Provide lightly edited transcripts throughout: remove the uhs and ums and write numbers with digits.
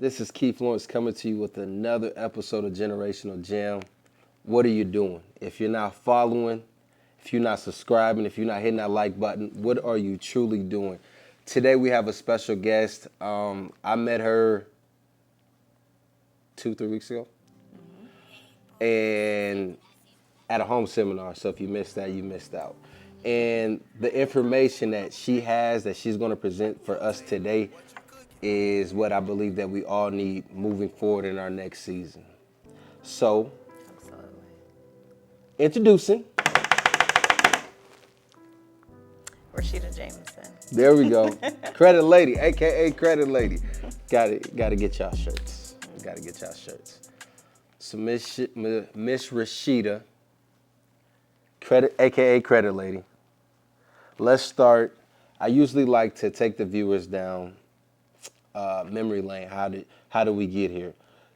This is Keith Lawrence coming to you with another episode of Generational Jam. What are you doing? If you're not following, if you're not subscribing, if you're not hitting that like button, what are you truly doing? Today we have a special guest. I met her 2-3 weeks ago, and at a home seminar. So if you missed that, you missed out. And the information that she has that she's going to present for us today is what I believe that we all need moving forward in our next season. So, Absolutely. introducing. RASHEDA Jamison. There we go. Credit Lady, aka Credit Lady. Got to get y'all shirts. Got to get y'all shirts. So Miss RASHEDA, Credit, aka Credit Lady. Let's start. I usually like to take the viewers down memory lane. How do we get here?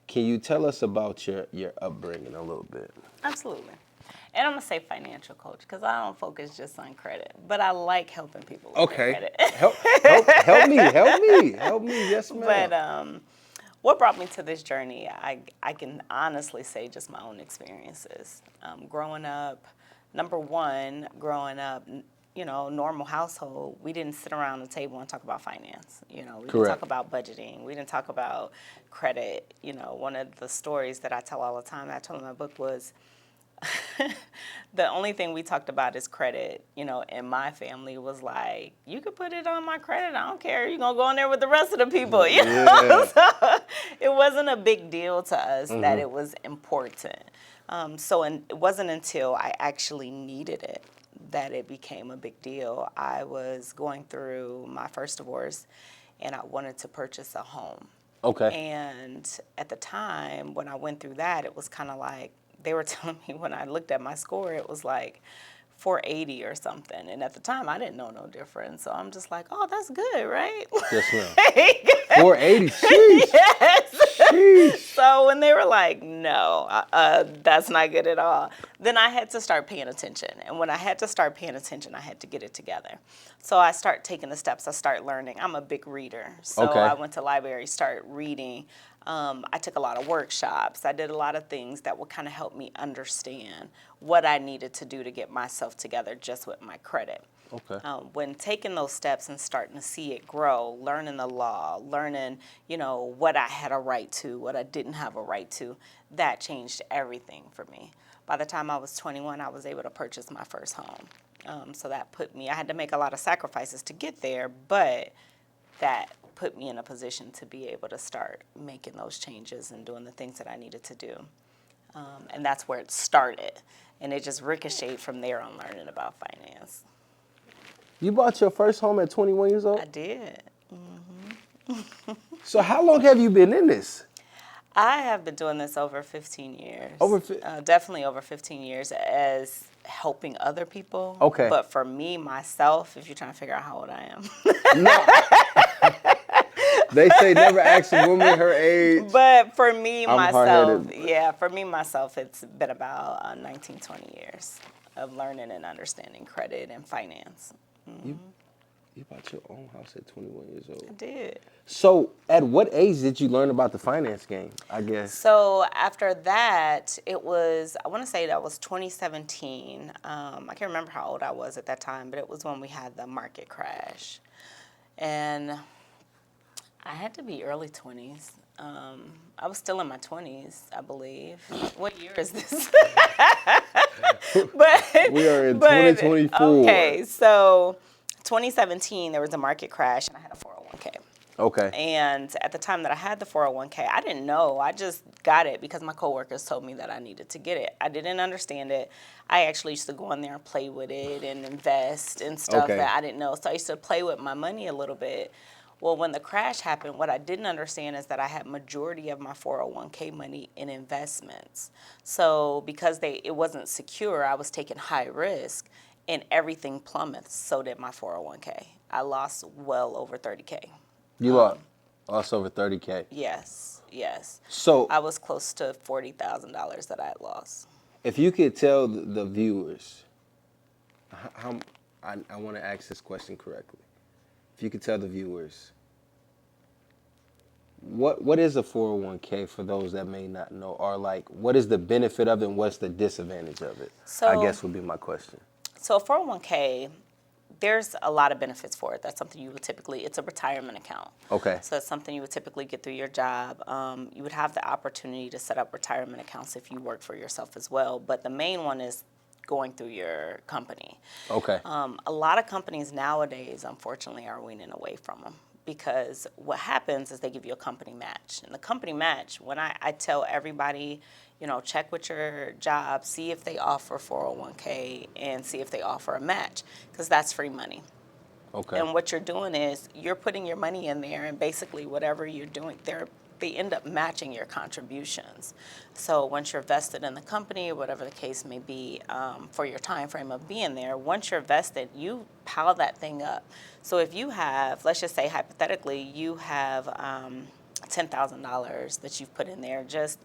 Can you tell us about your upbringing a little bit? Absolutely. And I'm going to say financial coach because I don't focus just on credit, but I like helping people with their credit. help me. Yes, ma'am. But what brought me to this journey, I can honestly say just my own experiences. Growing up, normal household, we didn't sit around the table and talk about finance. We didn't talk about budgeting. We didn't talk about credit. One of the stories that I tell all the time, that I told in my book was, the only thing we talked about is credit, in my family was like, you could put it on my credit. I don't care. You're going to go in there with the rest of the people. Yeah. So it wasn't a big deal to us that it was important. It wasn't until I actually needed it that it became a big deal. I was going through my first divorce, and I wanted to purchase a home. Okay. And at the time, when I went through that, it was kind of like, they were telling me when I looked at my score, it was like 480 or something. And at the time, I didn't know no difference. So I'm just like, oh, that's good, right? Yes, ma'am. 480, sheesh. Yes. Sheesh. So when they were like, no, that's not good at all, then I had to start paying attention. And when I had to start paying attention, I had to get it together. So I start taking the steps. I start learning. I'm a big reader. So Okay. I went to library, start reading. I took a lot of workshops. I did a lot of things that would kind of help me understand what I needed to do to get myself together just with my credit. Okay. When taking those steps and starting to see it grow, learning the law, learning, what I had a right to, what I didn't have a right to, that changed everything for me. By the time I was 21, I was able to purchase my first home. So that I had to make a lot of sacrifices to get there, but that put me in a position to be able to start making those changes and doing the things that I needed to do. And that's where it started. And it just ricocheted from there on learning about finance. You bought your first home at 21 years old? I did. So how long have you been in this? I have been doing this over 15 years. Definitely over 15 years as helping other people. Okay. But for me, myself, if you're trying to figure out how old I am. No. They say never ask a woman her age. But for me, myself, hard-headed. for me, myself, it's been about 19, 20 years of learning and understanding credit and finance. You bought your own house at 21 years old. I did. So at what age did you learn about the finance game, I guess? So after that, I want to say that was 2017. I can't remember how old I was at that time, but it was when we had the market crash. And I had to be early 20s. I was still in my 20s, I believe. What year is this? We are in 2024. Okay, so 2017, there was a market crash, and I had a 401k. Okay. And at the time that I had the 401k, I didn't know. I just got it because my coworkers told me that I needed to get it. I didn't understand it. I actually used to go in there and play with it and invest and stuff that I didn't know. So I used to play with my money a little bit. Well, when the crash happened, what I didn't understand is that I had majority of my 401k money in investments. So because it wasn't secure, I was taking high risk, and everything plummeted. So did my 401k. I lost well over 30K. You lost over 30K. Yes. So I was close to $40,000 that I had lost. If you could tell the viewers, I want to ask this question correctly. If you could tell the viewers, what is a 401k for those that may not know, or like what is the benefit of it and what's the disadvantage of it? I guess would be my question. So 401k, there's a lot of benefits for it. That's something you would typically, it's a retirement account. Okay. So it's something you would typically get through your job. You would have the opportunity to set up retirement accounts if you work for yourself as well. But the main one is going through your company. Okay. A lot of companies nowadays, unfortunately, are weaning away from them because what happens is they give you a company match. And the company match, when I tell everybody, you know, check with your job, see if they offer 401k and see if they offer a match because that's free money. Okay. And what you're doing is you're putting your money in there and basically whatever you're doing, they end up matching your contributions. So once you're vested in the company, whatever the case may be, for your time frame of being there, once you're vested, you pile that thing up. So if you have, let's just say hypothetically, you have $10,000 that you've put in there, just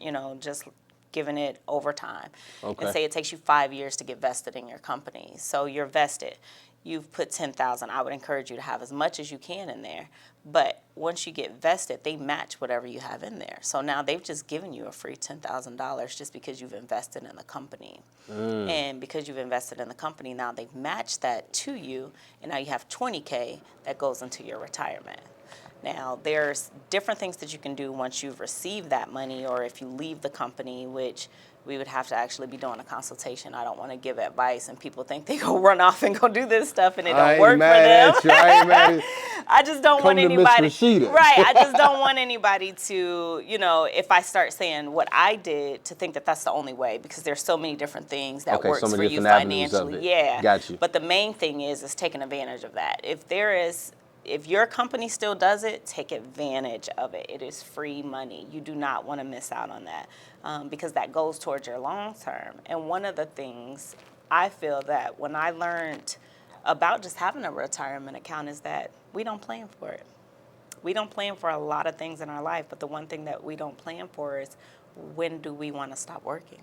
giving it over time. Okay. And say it takes you 5 years to get vested in your company. So you're vested. You've put 10,000. I would encourage you to have as much as you can in there. But once you get vested, they match whatever you have in there. So now they've just given you a free $10,000 just because you've invested in the company. And because you've invested in the company, now they've matched that to you, and now you have 20K that goes into your retirement. Now, there's different things that you can do once you've received that money or if you leave the company, which we would have to actually be doing a consultation. I don't want to give advice and people think they go run off and go do this stuff and it don't work for them. I ain't mad at I just don't want anybody. RASHEDA. Right. I just don't want anybody to, if I start saying what I did, to think that that's the only way because there's so many different things that works for you financially. Yeah. Got you. But the main thing is taking advantage of that. If your company still does it, take advantage of it. It is free money. You do not want to miss out on that because that goes towards your long term. And one of the things I feel that when I learned about just having a retirement account is that we don't plan for it. We don't plan for a lot of things in our life, but the one thing that we don't plan for is when do we want to stop working?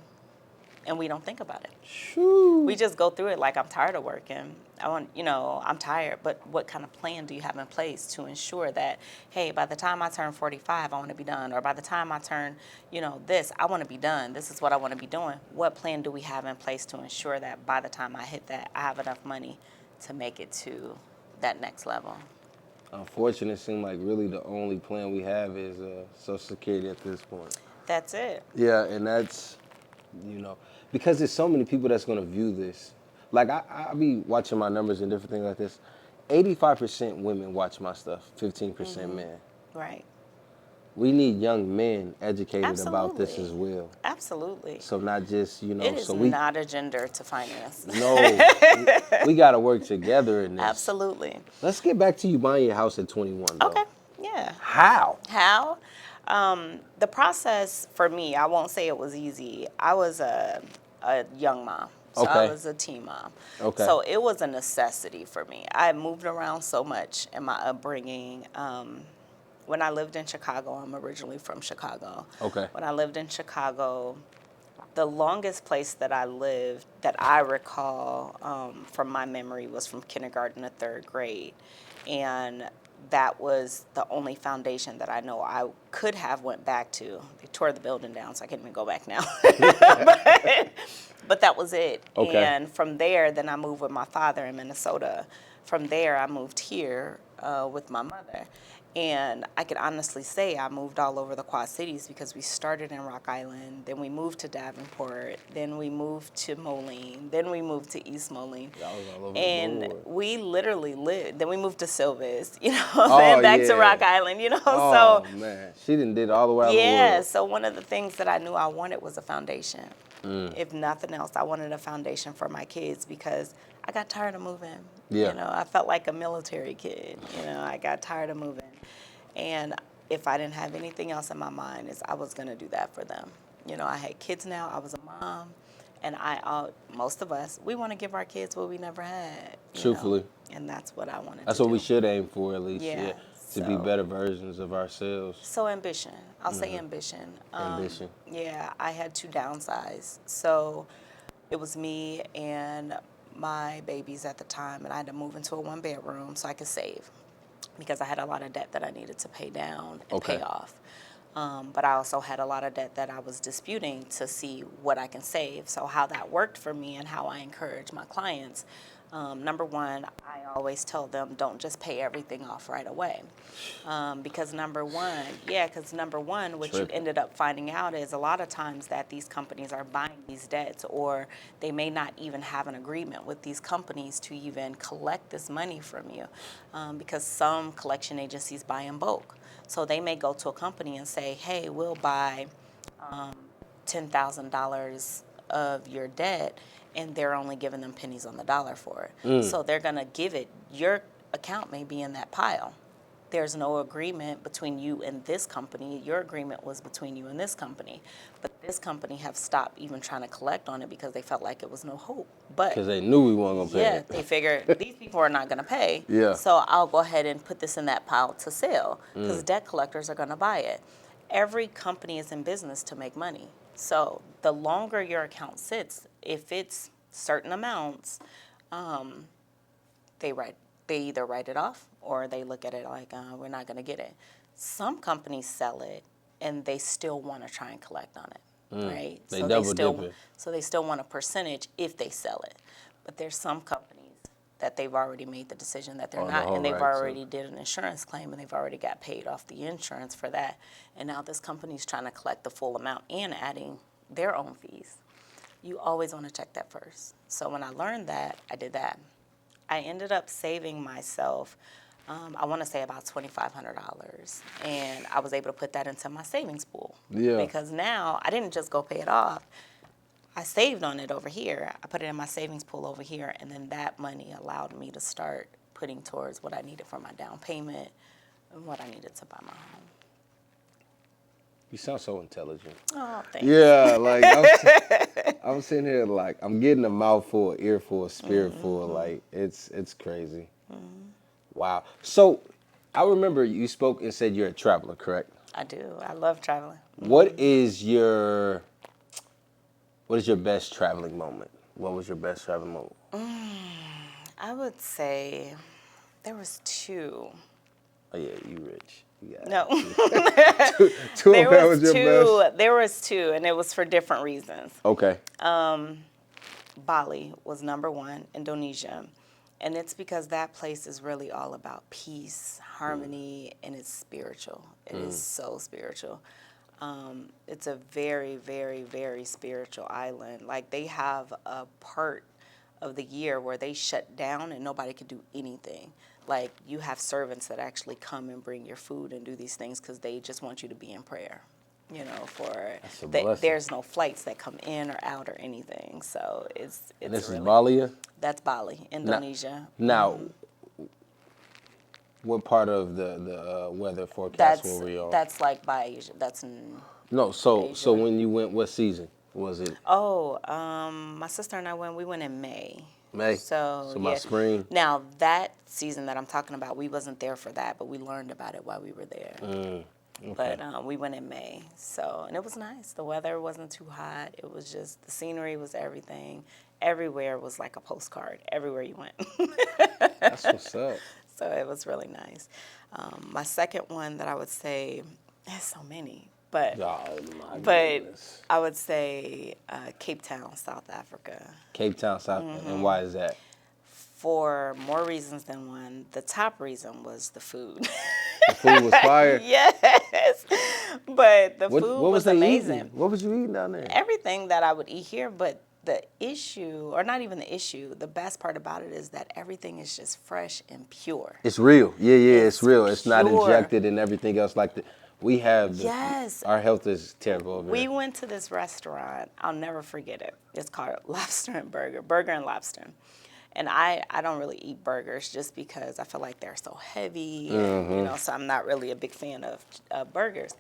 And we don't think about it. Shoo. We just go through it like I'm tired of working. I'm tired, but what kind of plan do you have in place to ensure that, hey, by the time I turn 45, I want to be done, or by the time I turn, this, I want to be done. This is what I want to be doing. What plan do we have in place to ensure that by the time I hit that, I have enough money to make it to that next level? Unfortunately, it seems like really the only plan we have is Social Security at this point. That's it. Yeah, and that's, because there's so many people that's going to view this. Like, I be watching my numbers and different things like this. 85% women watch my stuff, 15% men. Right. We need young men educated Absolutely. about this as well. Absolutely. So not just, It is not a gender to finance. No, we got to work together in this. Absolutely. Let's get back to you buying your house at 21, though. Okay, yeah. How? The process for me, I won't say it was easy. I was a young mom. So Okay. I was a teen mom. Okay. So it was a necessity for me. I moved around so much in my upbringing. When I lived in Chicago, I'm originally from Chicago. Okay. When I lived in Chicago, the longest place that I lived that I recall from my memory was from kindergarten to third grade. And that was the only foundation that I know I could have went back to. They tore the building down, so I can't even go back now. but that was it. Okay. And from there, then I moved with my father in Minnesota. From there, I moved here with my mother. And I could honestly say I moved all over the Quad Cities because we started in Rock Island, then we moved to Davenport, then we moved to Moline, then we moved to East Moline. Y'all was all over And the board. we literally lived, then we moved to Silvis, Oh, then back to yeah. Rock Island, Oh, so man. She did it all the way out yeah, the world. so one of the things that I knew I wanted was a foundation. If nothing else, I wanted a foundation for my kids because I got tired of moving. Yeah. I felt like a military kid. I got tired of moving. And if I didn't have anything else in my mind, is I was going to do that for them. I had kids now. I was a mom. And most of us, we want to give our kids what we never had. Truthfully. And that's what I wanted That's to what do. we should aim for, at least. Yeah, To be so- better versions of ourselves. So ambition. I'll say ambition. Ambition. Yeah, I had to downsize. So it was me and my babies at the time, and I had to move into a one-bedroom so I could save. because I had a lot of debt that I needed to pay down and Okay. pay off. But I also had a lot of debt that I was disputing to see what I can save. So how that worked for me and how I encourage my clients. Number one, I always tell them, don't just pay everything off right away. Because number one, what you Tripping. ended up finding out is a lot of times that these companies are buying these debts, or they may not even have an agreement with these companies to even collect this money from you, because some collection agencies buy in bulk. So they may go to a company and say, hey, we'll buy $10,000 of your debt, and they're only giving them pennies on the dollar for it. So they're going to give it, your account may be in that pile. There's no agreement between you and this company. Your agreement was between you and this company. But this company have stopped even trying to collect on it because they felt like it was no hope. But Because they knew we weren't going to pay yeah, it. they figured these people are not going to pay. Yeah. So I'll go ahead and put this in that pile to sell because debt collectors are going to buy it. Every company is in business to make money. So the longer your account sits, if it's certain amounts, they either write it off or they look at it like, we're not going to get it. Some companies sell it and they still want to try and collect on it, right? They double dipping. So they still want a percentage if they sell it. But there's some companies that they've already made the decision that they're Oh, not, no, and they've right, already did an insurance claim, and they've already got paid off the insurance for that. And now this company's trying to collect the full amount and adding their own fees. You always want to check that first. So when I learned that, I did that. I ended up saving myself, I want to say about $2,500. And I was able to put that into my savings pool. Yeah. Because now I didn't just go pay it off. I saved on it over here. I put it in my savings pool over here. And then that money allowed me to start putting towards what I needed for my down payment and what I needed to buy my home. You sound so intelligent. Oh, thanks. Yeah, like I'm sitting here like I'm getting a mouthful, an earful, a spiritful. Like it's crazy. Wow. So I remember you spoke and said you're a traveler, correct? I do. I love traveling. What is your best traveling moment? What was your best traveling moment? I would say there was two. Oh yeah, you rich. You got No. it. two of them was your best. There was two, and it was for different reasons. Okay. Bali was number one, Indonesia. And it's because that place is really all about peace, harmony, and it's spiritual. It is so spiritual. It's a very, very, very spiritual island. Like, they have a part of the year where they shut down and nobody can do anything. Like, you have servants that actually come and bring your food and do these things because they just want you to be in prayer. You know, That's a blessing. there's no flights that come in or out or anything. So it's And this really, is Bali? That's Bali, Indonesia. Now, what part of the weather forecast were we on? That's like by Asia. That's in. No, so Asia. when you went, what season was it? Oh, my sister and I went. We went in May. May. So by yeah. spring. Now that season that I'm talking about, we wasn't there for that, but we learned about it while we were there. Okay. But we went in May, and it was nice. The weather wasn't too hot. It was just, the scenery was everything. Everywhere was like a postcard. Everywhere you went. That's what's up. So it was really nice. My second one that I would say, there's so many, but Oh my but goodness. I would say Cape Town, South Africa. Cape Town, South, and why is that? For more reasons than one. The top reason was the food. The food was fire. Yes, but the What food was was they amazing. eating? What was you eating down there? Everything that I would eat here, but the issue, or not even the issue, the best part about it is that everything is just fresh and pure. It's real. Yeah, it's real. It's not pure. injected and everything else like that. We have Yes. Our health is terrible over We here. went to this restaurant. I'll never forget it. It's called Lobster and Burger and Lobster. And I don't really eat burgers just because I feel like they're so heavy, and, so I'm not really a big fan of burgers.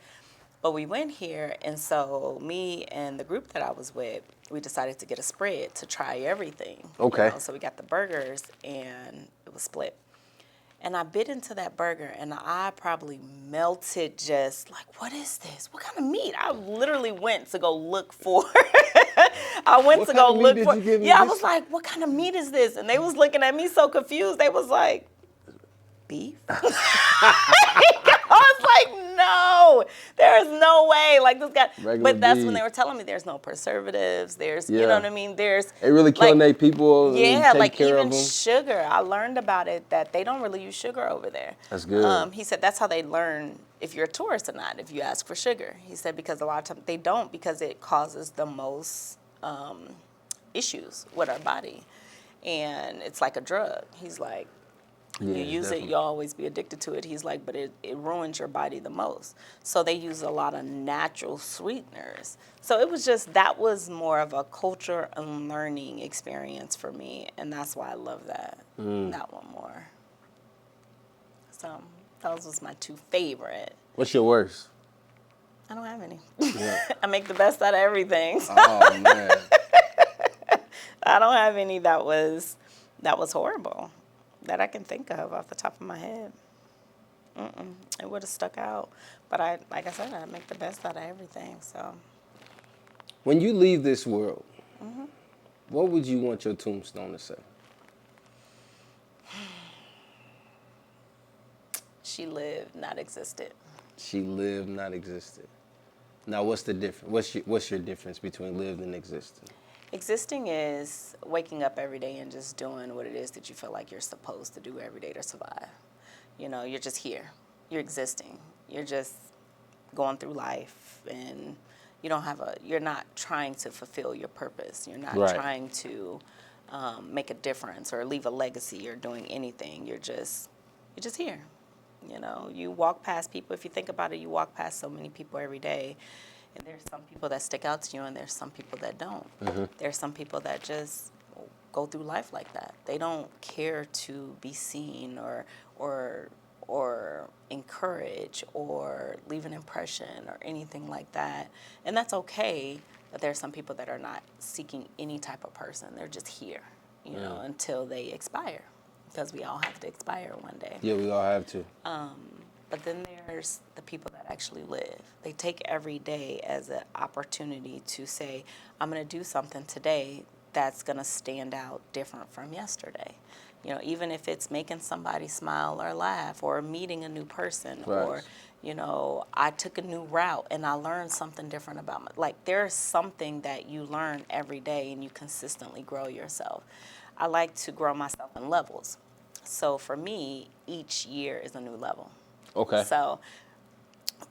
But we went here, and so me and the group that I was with, we decided to get a spread to try everything. Okay. So we got the burgers, and it was split. And I bit into that burger, and I probably melted just like, what is this? What kind of meat? I literally went to go look for. I went What to kind go of meat look did for. you give me? Yeah, I This- was like, what kind of meat is this? And they was looking at me so confused. They was like, beef? I was like, no, there is no way. Like this guy, Regular but that's when beef. they were telling me there's no preservatives. There's, you Yeah. know what I mean? There's They really killing like, their people. yeah, Taking like care even of them. sugar. I learned about it that they don't really use sugar over there. That's good. He said that's how they learn if you're a tourist or not, if you ask for sugar. He said because a lot of times they don't because it causes the most issues with our body. And it's like a drug. He's like, Yeah, you use definitely. it, you'll always be addicted to it. He's like, but it ruins your body the most. So they use a lot of natural sweeteners. So it was just, that was more of a culture and learning experience for me. And that's why I love that one more. So those was my two favorite. What's your worst? I don't have any. Yeah. I make the best out of everything. So Oh man. I don't have any that was horrible that I can think of off the top of my head. It would have stuck out. But like I said, I make the best out of everything. So When you leave this world, what would you want your tombstone to say? she lived, not existed. She lived, not existed. Now, what's the difference? What's your difference between lived and existed? Existing is waking up every day and just doing what it is that you feel like you're supposed to do every day to survive. You know, you're just here. You're existing. You're just going through life, and you're not trying to fulfill your purpose. You're not Right. trying to make a difference or leave a legacy or doing anything. You're just here. You know, you walk past people. If you think about it, you walk past so many people every day. And there's some people that stick out to you, and there's some people that don't. There's some people that just go through life like that. They don't care to be seen or encourage or leave an impression or anything like that. And that's okay, but there's some people that are not seeking any type of person. They're just here, you know, until they expire, because we all have to expire one day. Yeah, we all have to. But then there's the people that actually live. They take every day as an opportunity to say, I'm going to do something today that's going to stand out different from yesterday. You know, even if it's making somebody smile or laugh or meeting a new person or, you know, I took a new route and I learned something different about my, like there's something that you learn every day and you consistently grow yourself. I like to grow myself in levels. So for me, each year is a new level. Okay. So,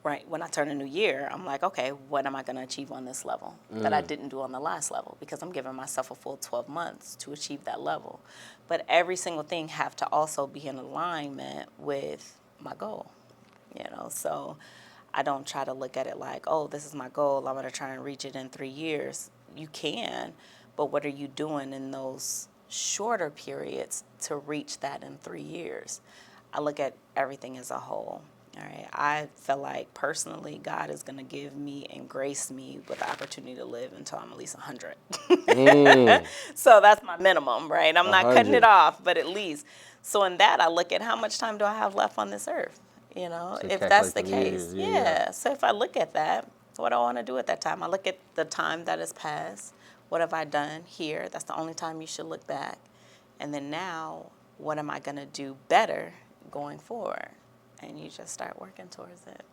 right, when I turn a new year, I'm like, okay, what am I going to achieve on this level that I didn't do on the last level? Because I'm giving myself a full 12 months to achieve that level. But every single thing have to also be in alignment with my goal, you know? So I don't try to look at it like, oh, this is my goal, I'm going to try and reach it in 3 years. You can, but what are you doing in those shorter periods to reach that in 3 years? I look at everything as a whole. All right. I feel like personally, God is going to give me and grace me with the opportunity to live until I'm at least 100. So that's my minimum, right? I'm not cutting 100. it off, but at least. So in that, I look at how much time do I have left on this earth? You know, So if that's the calculate the case. years, Yeah. So if I look at that, what do I want to do at that time? I look at the time that has passed. What have I done here? That's the only time you should look back. And then now, what am I going to do better going forward? And you just start working towards it.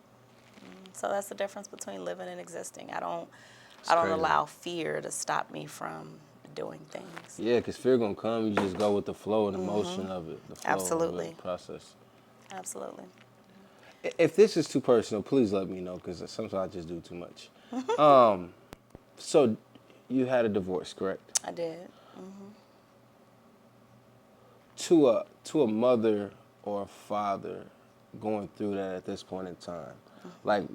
So that's the difference between living and existing. I don't crazy. allow fear to stop me from doing things. Yeah, because fear gonna come. You just go with the flow and the motion of it. The flow Absolutely. of the process. Absolutely. If this is too personal, please let me know, because sometimes I just do too much. So you had a divorce, correct? I did. To a mother or a father going through that at this point in time, like,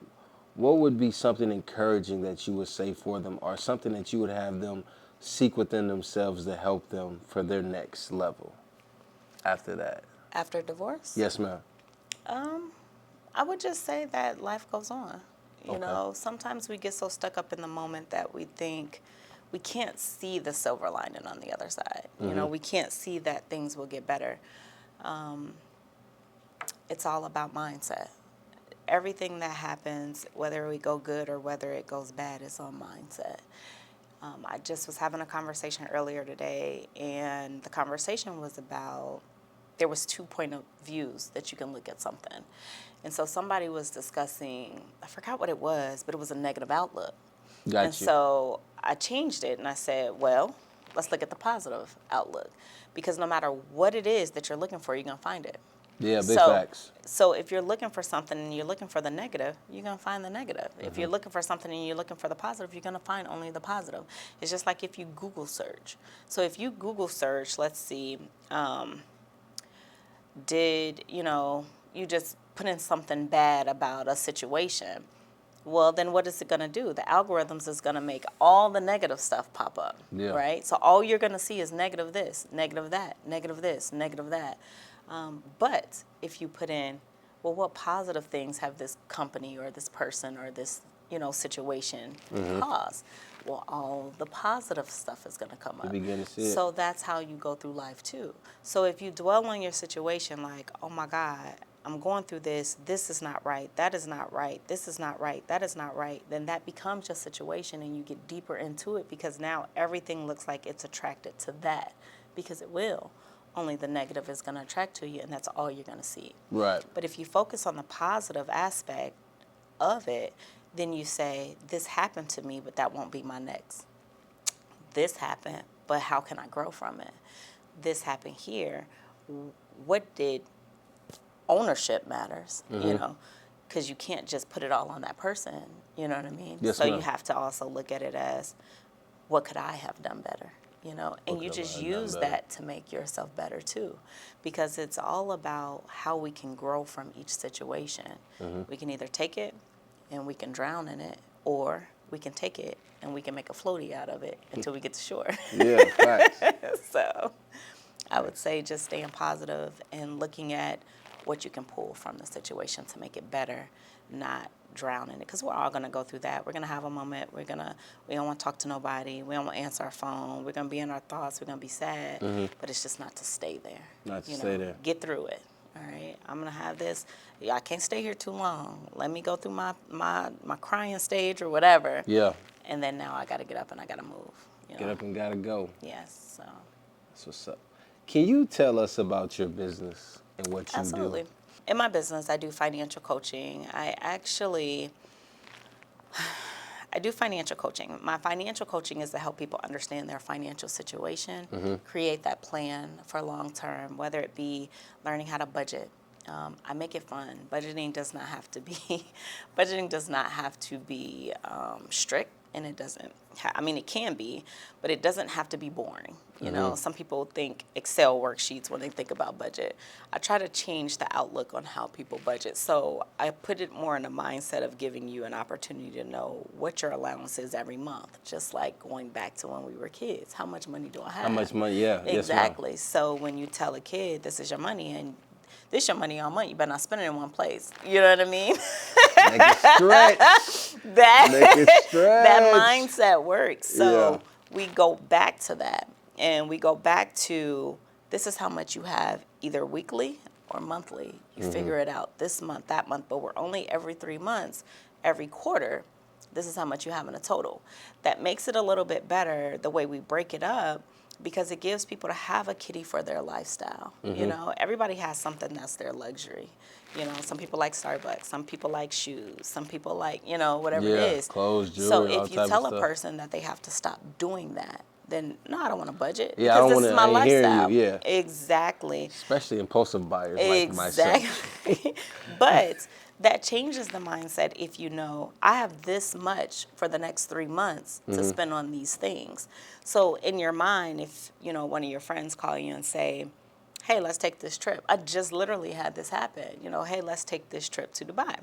what would be something encouraging that you would say for them, or something that you would have them seek within themselves to help them for their next level after that? After divorce? Yes, ma'am. I would just say that life goes on. You Okay. know, sometimes we get so stuck up in the moment that we think we can't see the silver lining on the other side. You know, we can't see that things will get better. It's all about mindset. Everything that happens, whether we go good or whether it goes bad, is on mindset. I just was having a conversation earlier today, and the conversation was about there was 2 point of views that you can look at something. And so somebody was discussing, I forgot what it was, but it was a negative outlook. Got And you. so I changed it and I said, well, let's look at the positive outlook. Because no matter what it is that you're looking for, you're going to find it. Yeah, big facts. So if you're looking for something and you're looking for the negative, you're going to find the negative. If you're looking for something and you're looking for the positive, you're going to find only the positive. It's just like if you Google search. So if you Google search, let's see, you just put in something bad about a situation, well, then what is it going to do? The algorithms is going to make all the negative stuff pop up, right? So all you're going to see is negative this, negative that, negative this, negative that. But if you put in, well, what positive things have this company or this person or this, situation caused? Well, all the positive stuff is going to come up. You begin to see it. So that's how you go through life too. So if you dwell on your situation like, oh my God, I'm going through this is not right, that is not right, this is not right, that is not right, then that becomes your situation and you get deeper into it because now everything looks like it's attracted to that because it will. Only the negative is going to attract to you and that's all you're going to see. Right. But if you focus on the positive aspect of it, then you say, this happened to me, but that won't be my next. This happened, but how can I grow from it? This happened here. What did ownership matters, because you can't just put it all on that person, you know what I mean? Yes, so ma'am. you have to also look at it as, what could I have done better? And you just use that to make yourself better too, because it's all about how we can grow from each situation. We can either take it and we can drown in it, or we can take it and we can make a floaty out of it until we get to shore. Yeah, facts. So I would say just staying positive and looking at what you can pull from the situation to make it better, not drown in it. Because we're all going to go through that. We're going to have a moment. We don't want to talk to nobody. We don't want to answer our phone. We're going to be in our thoughts. We're going to be sad. But it's just not to stay there. Not to stay there. Get through it. All right, I'm gonna have this. Yeah, I can't stay here too long. Let me go through my crying stage or whatever. Yeah. And then now I gotta get up and I gotta move. Get up and gotta go. Yes. So. That's what's up. Can you tell us about your business and what you Absolutely. do? In my business, I do financial coaching. I do financial coaching. My financial coaching is to help people understand their financial situation, create that plan for long term, whether it be learning how to budget. I make it fun. Budgeting does not have to be strict, and it doesn't. It can be, but it doesn't have to be boring. Some people think Excel worksheets when they think about budget. I try to change the outlook on how people budget. So I put it more in the mindset of giving you an opportunity to know what your allowance is every month, just like going back to when we were kids. How much money do I have? How much money? Yeah. Exactly. Yes, so when you tell a kid, this is your money, and this your money all month, you better not spend it in one place. You know what I mean? Make it stretch. Make it stretch. That mindset works. So we go back to that. And we go back to, this is how much you have either weekly or monthly. You figure it out this month, that month, but we're only every 3 months, every quarter. This is how much you have in a total. That makes it a little bit better the way we break it up, because it gives people to have a kitty for their lifestyle. Everybody has something that's their luxury. Some people like Starbucks, some people like shoes, some people like, whatever it is. Clothes, jewelry, so all if you type tell of a stuff. person that they have to stop doing that, then no, I don't want to budget. Yeah, I don't because this is my wanna hear lifestyle. you, yeah. Exactly. Especially impulsive buyers like myself. Exactly. But that changes the mindset if you know, I have this much for the next 3 months to spend on these things. So in your mind, if, one of your friends call you and say, hey, let's take this trip. I just literally had this happen. Hey, let's take this trip to Dubai.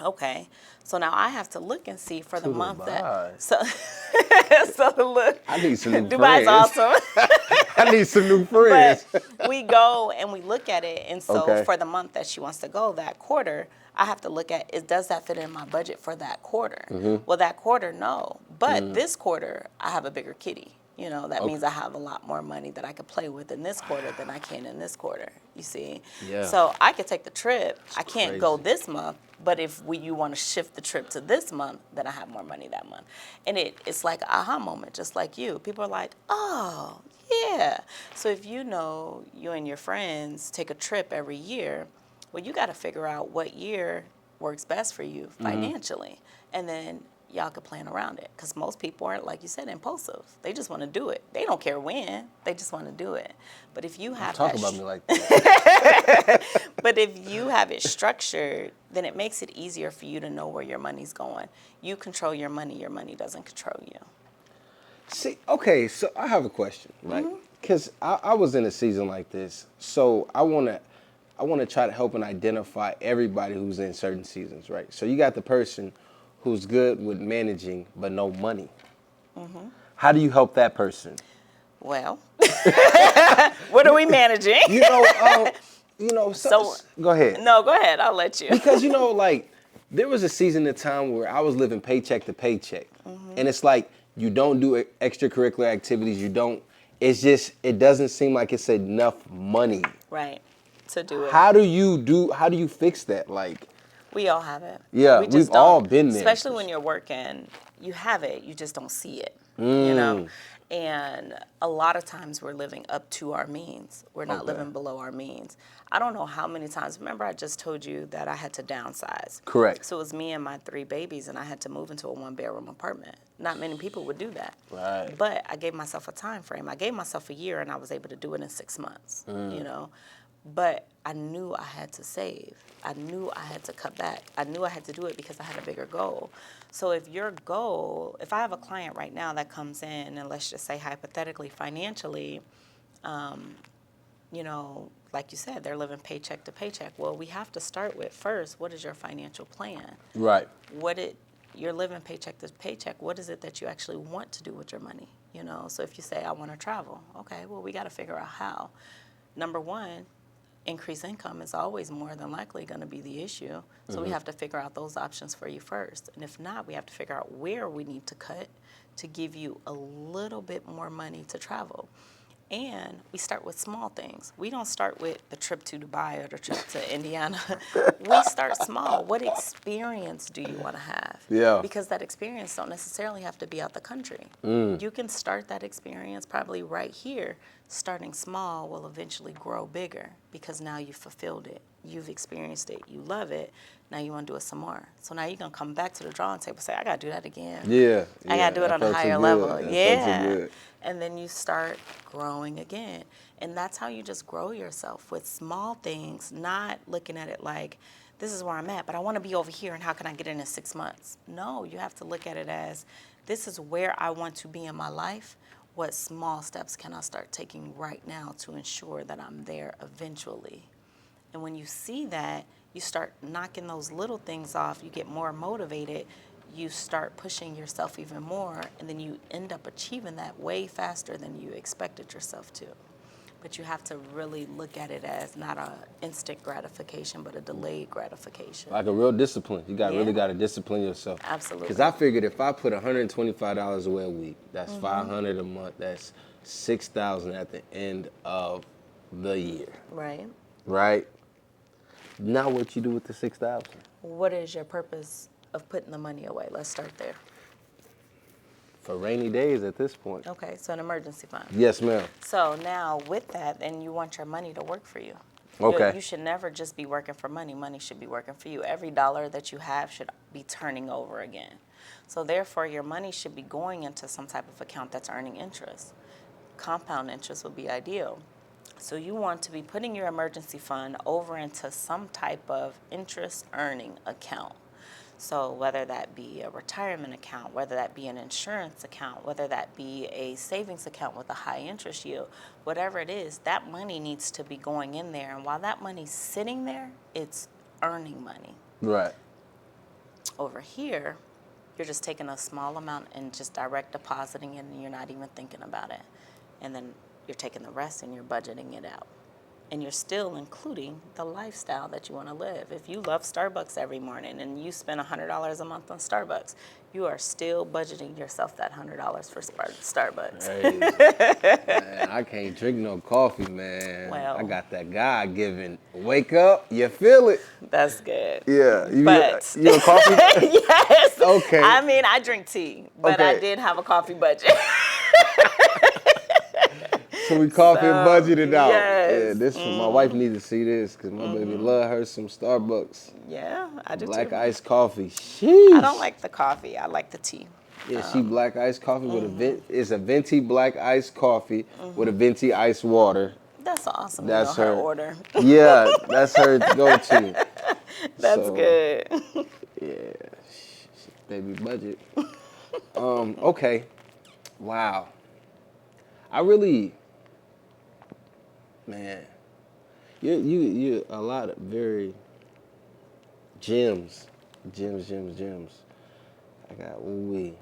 Okay, so now I have to look and see for the month Dubai. that. So look. I need some new Dubai's friends. awesome. I need some new friends. But we go and we look at it, and so Okay. for the month that she wants to go, that quarter, I have to look at, does that fit in my budget for that quarter? Well, that quarter, no. But this quarter, I have a bigger kitty. That means I have a lot more money that I could play with in this quarter than I can in this quarter, you see? Yeah. So I could take the trip. I can't go crazy. this month, but if you want to shift the trip to this month, then I have more money that month. And it's like an aha moment, just like you. People are like, oh, Yeah. So if you know you and your friends take a trip every year, well, you got to figure out what year works best for you financially. And then y'all could plan around it. Because most people aren't, like you said, impulsive. They just want to do it. They don't care when. They just want to do it. But if you have Talk about me like that. but if you have it structured, then it makes it easier for you to know where your money's going. You control your money doesn't control you. See, okay, so I have a question, right? Because I was in a season like this, so I want to try to help and identify everybody who's in certain seasons, right? So you got the person who's good with managing but no money. How do you help that person? Well, what are we managing? So go ahead. No, go ahead. I'll let you. Because like there was a season of time where I was living paycheck to paycheck, and it's like you don't do extracurricular activities. You don't. It's just it doesn't seem like it's enough money. Right. To do it. How do you fix that? Like we all have it. Yeah, we've all been there. Especially when you're working, you have it. You just don't see it. You know. And a lot of times we're living up to our means. We're not living below our means. I don't know how many times. Remember, I just told you that I had to downsize. Correct. So it was me and my 3 babies, and I had to move into a 1-bedroom apartment. Not many people would do that. Right. But I gave myself a time frame. I gave myself a year, and I was able to do it in 6 months. You know. But I knew I had to save. I knew I had to cut back. I knew I had to do it because I had a bigger goal. So if I have a client right now that comes in, and let's just say hypothetically, financially, like you said, they're living paycheck to paycheck. Well, we have to start with first, what is your financial plan? Right. You're living paycheck to paycheck. What is it that you actually want to do with your money? So if you say, I want to travel, okay, well, we got to figure out how. Number one, increased income is always more than likely going to be the issue. So we have to figure out those options for you first. And if not, we have to figure out where we need to cut to give you a little bit more money to travel. And we start with small things. We don't start with the trip to Dubai or the trip to Indiana. We start small. What experience do you want to have? Yeah. Because that experience don't necessarily have to be out the country. You can start that experience probably right here. Starting small will eventually grow bigger because now you've fulfilled it. You've experienced it. You love it. Now you want to do it some more. So now you're going to come back to the drawing table and say, I got to do that again. Yeah. I got to do it on a higher level. Yeah. And then you start growing again. And that's how you just grow yourself with small things, not looking at it like, this is where I'm at, but I want to be over here, and how can I get in 6 months? No, you have to look at it as, this is where I want to be in my life. What small steps can I start taking right now to ensure that I'm there eventually? And when you see that, you start knocking those little things off, you get more motivated, you start pushing yourself even more, and then you end up achieving that way faster than you expected yourself to. But you have to really look at it as not an instant gratification, but a delayed gratification. Like a real discipline. You really got to discipline yourself. Absolutely. Because I figured if I put $125 away a week, that's $500 a month, that's $6,000 at the end of the year. Right. Right? Now what you do with the $6,000? What is your purpose of putting the money away? Let's start there. For rainy days at this point. Okay, so an emergency fund. Yes, ma'am. So now with that, then you want your money to work for you. Okay. You should never just be working for money. Money should be working for you. Every dollar that you have should be turning over again. So therefore, your money should be going into some type of account that's earning interest. Compound interest would be ideal. So you want to be putting your emergency fund over into some type of interest earning account. So whether that be a retirement account, whether that be an insurance account, whether that be a savings account with a high interest yield, whatever it is, that money needs to be going in there. And while that money's sitting there, it's earning money. Right. Over here, you're just taking a small amount and just direct depositing it, and you're not even thinking about it. And then you're taking the rest and you're budgeting it out. And you're still including the lifestyle that you want to live. If you love Starbucks every morning and you spend $100 a month on Starbucks, you are still budgeting yourself that $100 for Starbucks. Hey, man, I can't drink no coffee, man. Well, I got that God-given wake up, you feel it. That's good. Yeah. You a coffee? Yes. Okay. I mean, I drink tea, but I did have a coffee budget. so we coffee and budgeted it out. Yes. Yeah, this my wife needs to see this because my baby love her some Starbucks. Yeah, I do Black too. iced coffee. Sheesh. I don't like the coffee. I like the tea. Yeah, she black iced coffee with it's a venti black iced coffee with a venti iced water. That's awesome. That's her her order. Yeah, that's her go-to. That's So, good. Yeah, baby budget. Okay. Wow. I really, man, you a lot of very gems. I got ooh-wee.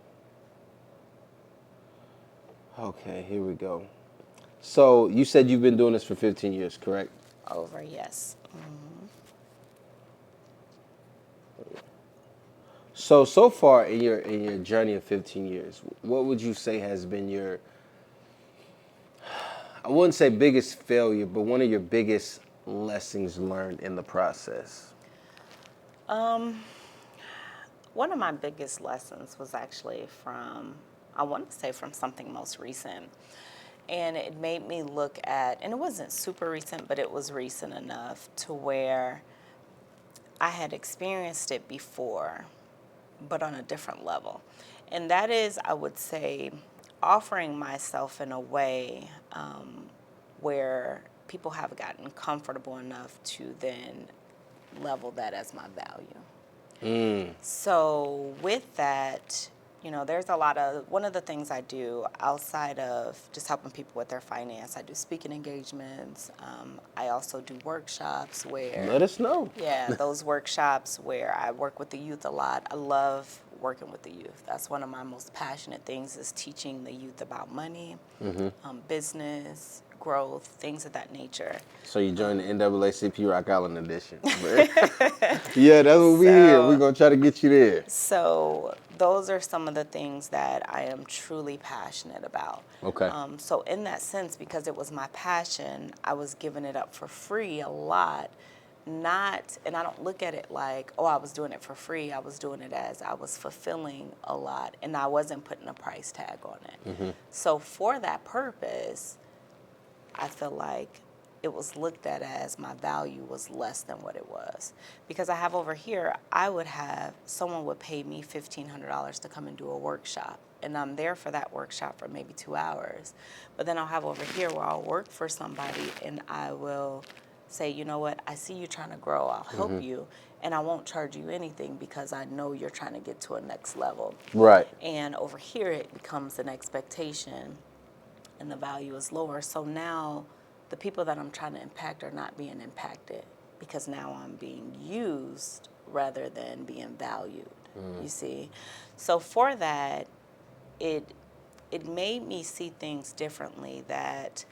Okay, here we go. So you said you've been doing this for 15 years, correct? Over, yes. So far in your journey of 15 years, what would you say has been your, I wouldn't say biggest failure, but one of your biggest lessons learned in the process? One of my biggest lessons was actually from, I want to say from something most recent. And it made me look at, and it wasn't super recent, but it was recent enough to where I had experienced it before, but on a different level. And that is, I would say, offering myself in a way where people have gotten comfortable enough to then level that as my value. So with that, you know, there's a lot of, one of the things I do outside of just helping people with their finance, I do speaking engagements. I also do workshops where... Let us know. Yeah, those workshops where I work with the youth a lot. I love working with the youth. That's one of my most passionate things, is teaching the youth about money, business, growth, things of that nature. So you joined the NAACP Rock Island edition. Yeah, that's what we here. We're going to try to get you there. So those are some of the things that I am truly passionate about. Okay. So in that sense, because it was my passion, I was giving it up for free a lot. Not, and I don't look at it like, oh, I was doing it for free. I was doing it as I was fulfilling a lot, and I wasn't putting a price tag on it. So for that purpose, I feel like it was looked at as my value was less than what it was. Because I have over here, I would have, someone would pay me $1,500 to come and do a workshop. And I'm there for that workshop for maybe 2 hours. But then I'll have over here where I'll work for somebody and I will say, you know what, I see you trying to grow, I'll help you. And I won't charge you anything because I know you're trying to get to a next level. Right. And over here it becomes an expectation and the value is lower. So now the people that I'm trying to impact are not being impacted because now I'm being used rather than being valued, you see. So for that, it made me see things differently, that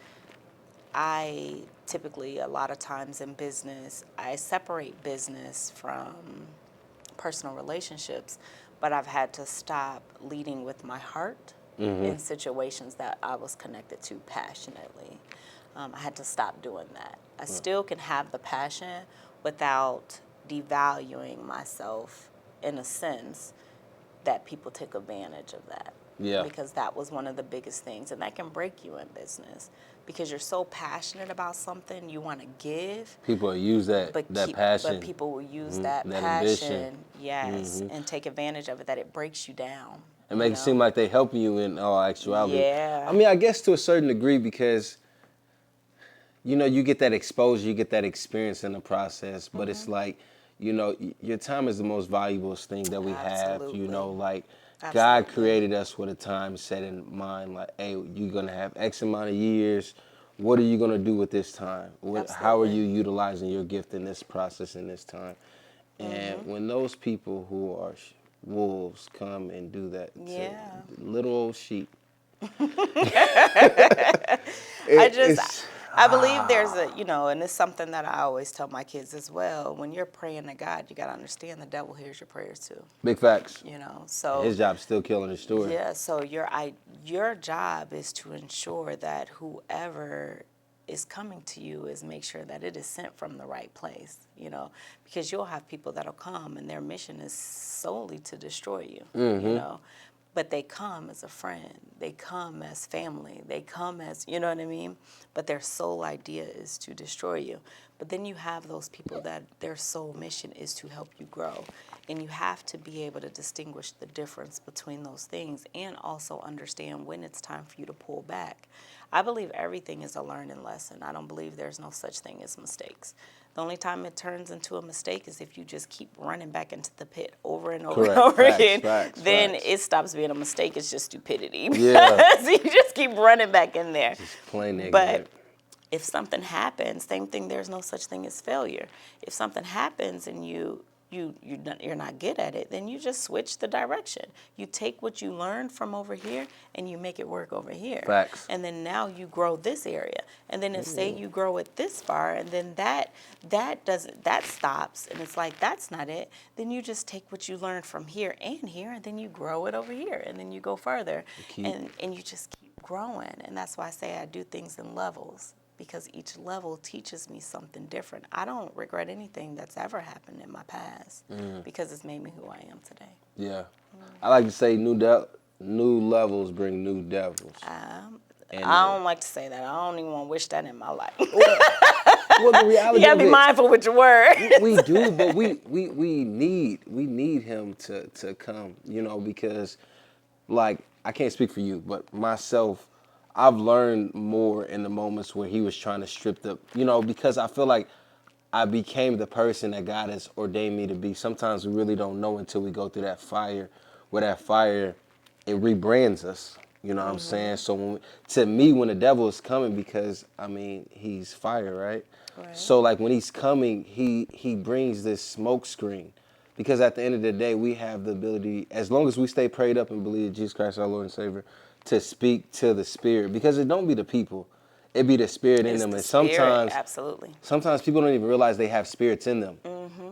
I typically, a lot of times in business, I separate business from personal relationships, but I've had to stop leading with my heart in situations that I was connected to passionately. I had to stop doing that. I still can have the passion without devaluing myself in a sense that people take advantage of that. Yeah. Because that was one of the biggest things, and that can break you in business because you're so passionate about something, you want to give. People use that passion. But people will use that that passion, ambition. yes, and take advantage of it, that it breaks you down. And make it seem like they helping you in all actuality. Yeah. I mean, I guess to a certain degree because, you know, you get that exposure, you get that experience in the process, but it's like, you know, your time is the most valuable thing that we have, you know, like God created us with a time set in mind, like, hey, you're going to have X amount of years. What are you going to do with this time? How are you utilizing your gift in this process in this time? And when those people who are wolves come and do that to little old sheep. I believe there's a, you know, and it's something that I always tell my kids as well. When you're praying to God, you got to understand the devil hears your prayers too. Big facts. You know, so his job's still killing the story. Yeah, so your job is to ensure that whoever is coming to you is make sure that it is sent from the right place, you know, because you'll have people that'll come and their mission is solely to destroy you, you know. But they come as a friend. They come as family. They come as, you know what I mean? But their sole idea is to destroy you. But then you have those people that their sole mission is to help you grow. And you have to be able to distinguish the difference between those things and also understand when it's time for you to pull back. I believe everything is a learning lesson. I don't believe there's no such thing as mistakes. The only time it turns into a mistake is if you just keep running back into the pit over and over and over again. Then it stops being a mistake. It's just stupidity. Yeah. So you just keep running back in there. Just plain ignorant. But if something happens, same thing, there's no such thing as failure. If something happens and you're not good at it, then you just switch the direction. You take what you learned from over here and you make it work over here. Facts. And then now you grow this area. And then if say you grow it this far and then that stops and it's like that's not it, then you just take what you learned from here and then you grow it over here and then you go further and you just keep growing. And that's why I say I do things in levels, because each level teaches me something different. I don't regret anything that's ever happened in my past because it's made me who I am today. Yeah. I like to say new levels bring new devils. I don't like to say that. I don't even want to wish that in my life. Well, the reality you gotta be mindful with your words. We do, but we need him to come, you know, because like I can't speak for you, but myself, I've learned more in the moments where he was trying to strip the, you know, because I feel like I became the person that God has ordained me to be. Sometimes we really don't know until we go through that fire, where that fire, it rebrands us. You know what I'm saying? So to me, when the devil is coming, because, I mean, he's fire, right? So, like, when he's coming, he brings this smoke screen. Because at the end of the day, we have the ability, as long as we stay prayed up and believe Jesus Christ, our Lord and Savior, to speak to the spirit, because it don't be the people, it be the spirit in them. And sometimes, absolutely, sometimes people don't even realize they have spirits in them.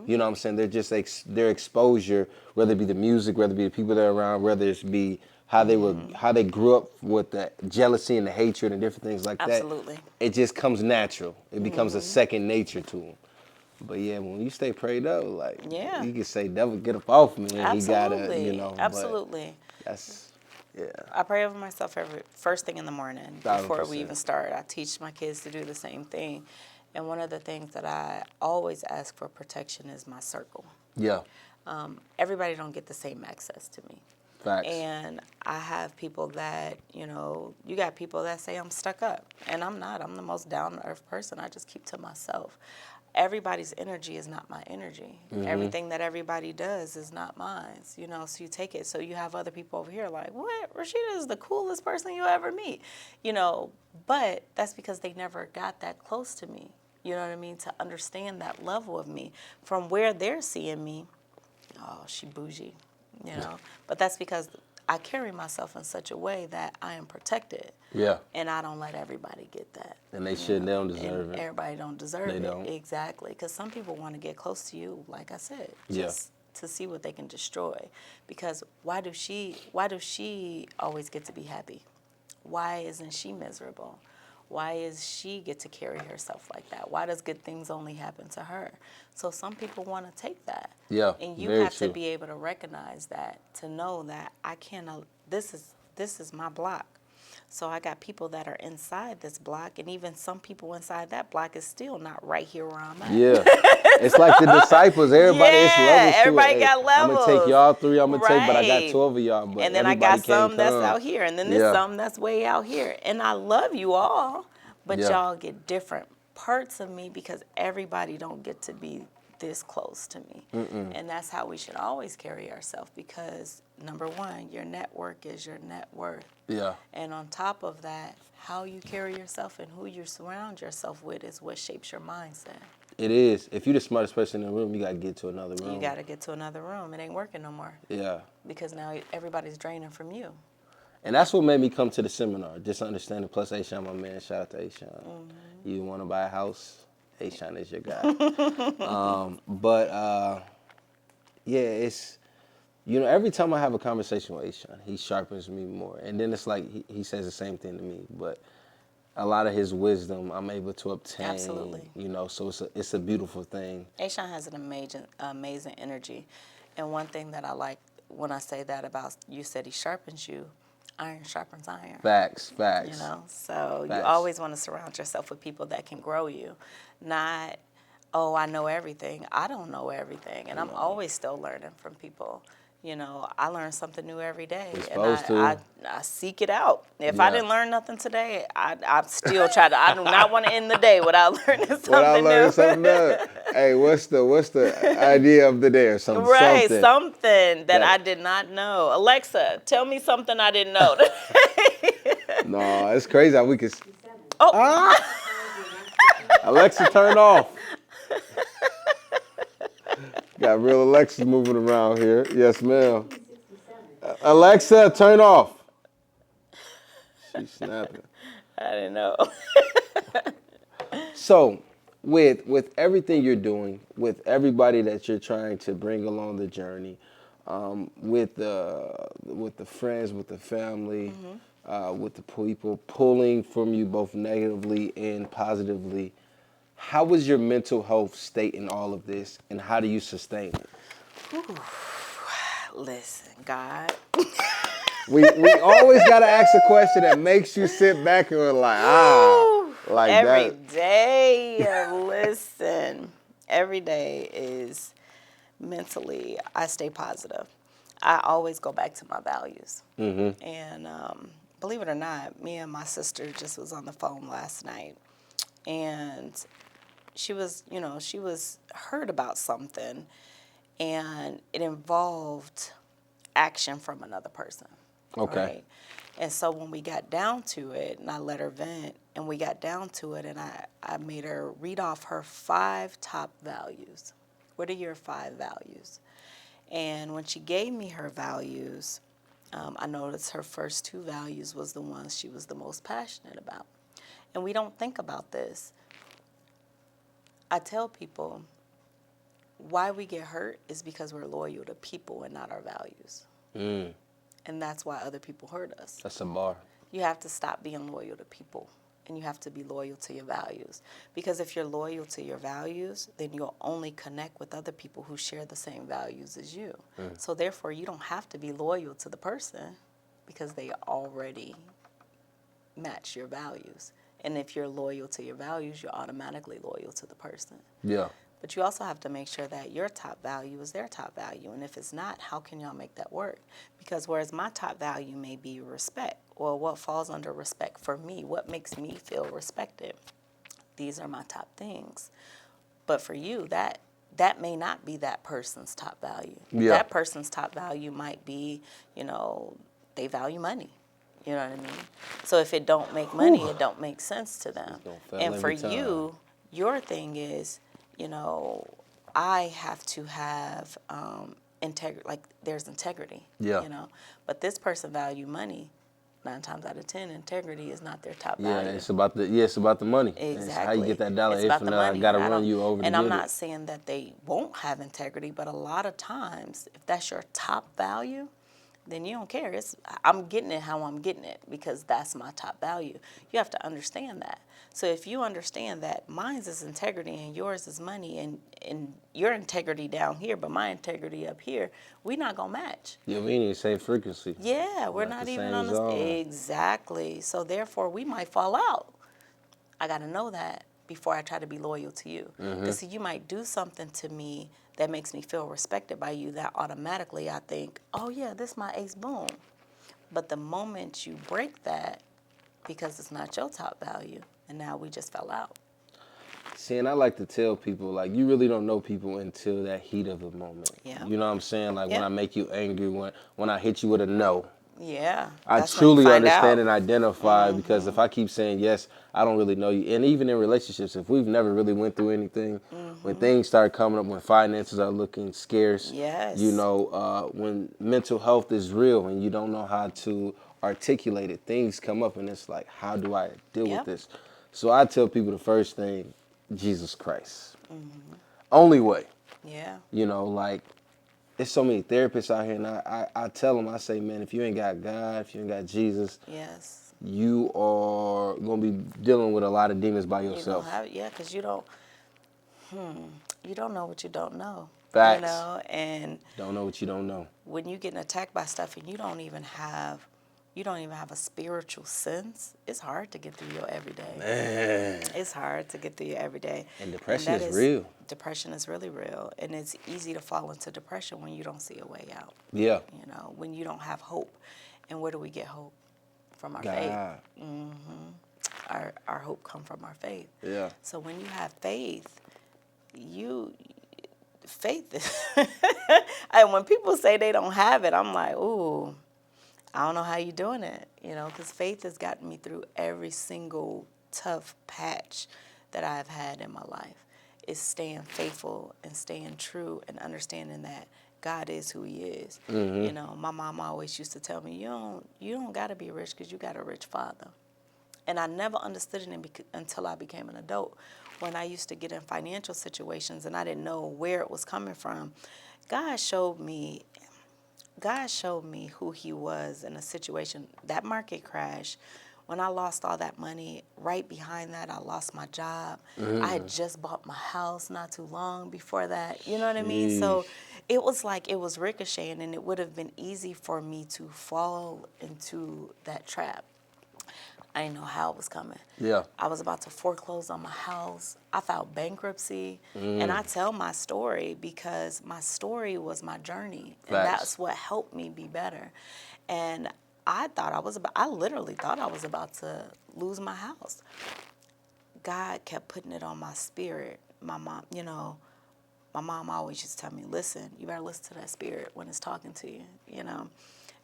You know what I'm saying? They're just their exposure, whether it be the music, whether it be the people they're around, whether it be how they grew up with the jealousy and the hatred and different things like that. Absolutely, it just comes natural. It becomes a second nature to them. But yeah, when you stay prayed up, like you can say, "Devil, get up off me," and absolutely, he gotta, you know. Absolutely. That's. Yeah. I pray over myself every first thing in the morning before we even start. I teach my kids to do the same thing. And one of the things that I always ask for protection is my circle. Yeah. Everybody don't get the same access to me. Facts. And I have people that, you know, you got people that say I'm stuck up. And I'm not. I'm the most down-to-earth person. I just keep to myself. Everybody's energy is not my energy. Everything that everybody does is not mine, you know, so you take it. So you have other people over here like, what? Rasheda is the coolest person you ever meet, you know, but that's because they never got that close to me, you know what I mean, to understand that level of me. From where they're seeing me, oh, she bougie, you know, but that's because I carry myself in such a way that I am protected. Yeah. And I don't let everybody get that. And they shouldn't. They don't deserve it. Everybody don't deserve it. Don't. Exactly. Because some people want to get close to you, like I said, just to see what they can destroy. Because why does she always get to be happy? Why isn't she miserable? Why is she get to carry herself like that? Why does good things only happen to her? So some people want to take that. Yeah, and you have to be able to recognize that, to know that I cannot, this is my block. So I got people that are inside this block, and even some people inside that block is still not right here where I'm at. Yeah. It's like the disciples. Everybody is levels. Everybody got levels. I'm going to take y'all 3, I'm going to take, but I got 12 of y'all. But and then I got some that's out here, and then there's some that's way out here. And I love you all, but y'all get different parts of me because everybody don't get to be this close to me. And that's how we should always carry ourselves, because number one, your network is your net worth. Yeah. And on top of that, how you carry yourself and who you surround yourself with is what shapes your mindset. It is. If you're the smartest person in the room, you got to get to another room. You got to get to another room. It ain't working no more. Yeah. Because now everybody's draining from you. And that's what made me come to the seminar. Just understanding. Plus, Ashawn, my man. Shout out to Ashawn. You want to buy a house? Ashawn is your guy. Yeah, it's, you know, every time I have a conversation with Ashawn, he sharpens me more. And then it's like he says the same thing to me. But a lot of his wisdom I'm able to obtain. Absolutely. You know, so it's a beautiful thing. Ashawn has an amazing energy. And one thing that I like when I say that about, you said he sharpens you, iron sharpens iron. Facts. You know, so you Facts. always want to surround yourself with people that can grow you, not, oh, I know everything. I don't know everything, and I'm always still learning from people. You know, I learn something new every day, and I seek it out. If I didn't learn nothing today, I still try to. I do not want to end the day without learning something new. Hey, what's the idea of the day or something? Right, something that I did not know. Alexa, tell me something I didn't know. No, it's crazy how we can. Oh. Alexa, turn off. Got real Alexas moving around here. Yes, ma'am. Alexa, turn off. She's snapping. I didn't know. So, with everything you're doing, with everybody that you're trying to bring along the journey, with the friends, with the family, with the people pulling from you both negatively and positively, how was your mental health state in all of this, and how do you sustain it? Ooh. Listen, God. We always got to ask a question that makes you sit back and like, like every that. day. Listen, every day is mentally, I stay positive. I always go back to my values. And believe it or not, me and my sister just was on the phone last night, and she was hurt about something, and it involved action from another person. Okay. Right? And so when we got down to it, and I let her vent, and we got down to it, and I made her read off her 5 top values. What are your 5 values? And when she gave me her values, I noticed her first 2 values was the ones she was the most passionate about. And we don't think about this. I tell people why we get hurt is because we're loyal to people and not our values. And that's why other people hurt us. That's a bar. You have to stop being loyal to people, and you have to be loyal to your values. Because if you're loyal to your values, then you'll only connect with other people who share the same values as you. So therefore, you don't have to be loyal to the person because they already match your values. And if you're loyal to your values, you're automatically loyal to the person. Yeah. But you also have to make sure that your top value is their top value. And if it's not, how can y'all make that work? Because whereas my top value may be respect, or what falls under respect for me, what makes me feel respected, these are my top things. But for you, that may not be that person's top value. Yeah. That person's top value might be, they value money. You know what I mean? So if it don't make money, it don't make sense to them. And for you, your thing is, I have to have integrity. Like there's integrity. Yeah. But this person value money. 9 times out of 10, integrity is not their top Yeah, value. it's about the money. Exactly. It's how you get that dollar. It's about the money. I gotta run you over. And I'm not saying that they won't have integrity, but a lot of times, if that's your top value, then you don't care. I'm getting it how I'm getting it because that's my top value. You have to understand that. So if you understand that mine's is integrity and yours is money, and your integrity down here, but my integrity up here, we're not going to match. Yeah, we ain't even the same frequency. Yeah, we're not even on the same. Exactly. So therefore, we might fall out. I got to know that before I try to be loyal to you. Because you might do something to me that makes me feel respected by you, that automatically I think, oh yeah, this is my ace, boom. But the moment you break that, because it's not your top value, and now we just fell out. See, and I like to tell people, like, you really don't know people until that heat of the moment. Yeah. You know what I'm saying? Like, when I make you angry, when I hit you with a no. Yeah. I truly understand and identify because if I keep saying yes, I don't really know you. And even in relationships, if we've never really went through anything, when things start coming up, when finances are looking scarce, when mental health is real and you don't know how to articulate it, things come up and it's like, how do I deal with this? So I tell people the first thing, Jesus Christ. Only way. Yeah. There's so many therapists out here, and I tell them, I say, man, if you ain't got God, if you ain't got Jesus, you are going to be dealing with a lot of demons by yourself. Because you don't know what you don't know. Facts. You know, and Don't know what you don't know. when you getting attacked by stuff and you don't even have a spiritual sense, it's hard to get through your everyday. Man. It's hard to get through your everyday. And depression that is real. Depression is really real. And it's easy to fall into depression when you don't see a way out. Yeah. You know, when you don't have hope. And where do we get hope? From our God. faith. Our hope comes from our faith. Yeah. So when you have faith, faith is, and when people say they don't have it, I'm like, ooh, I don't know how you're doing it, you know, because faith has gotten me through every single tough patch that I've had in my life. Is staying faithful and staying true and understanding that God is who He is. You know, my mom always used to tell me, you don't got to be rich because you got a rich father. And I never understood it until I became an adult. When I used to get in financial situations and I didn't know where it was coming from, God showed me who He was in a situation. That market crash, when I lost all that money, right behind that, I lost my job. I had just bought my house not too long before that. You know what I mean? So it was like it was ricocheting, and it would have been easy for me to fall into that trap. I didn't know how it was coming. Yeah. I was about to foreclose on my house. I filed bankruptcy. And I tell my story because my story was my journey. And Facts. that's what helped me be better. And I literally thought I was about to lose my house. God kept putting it on my spirit. My mom always used to tell me, listen, you better listen to that spirit when it's talking to you, you know.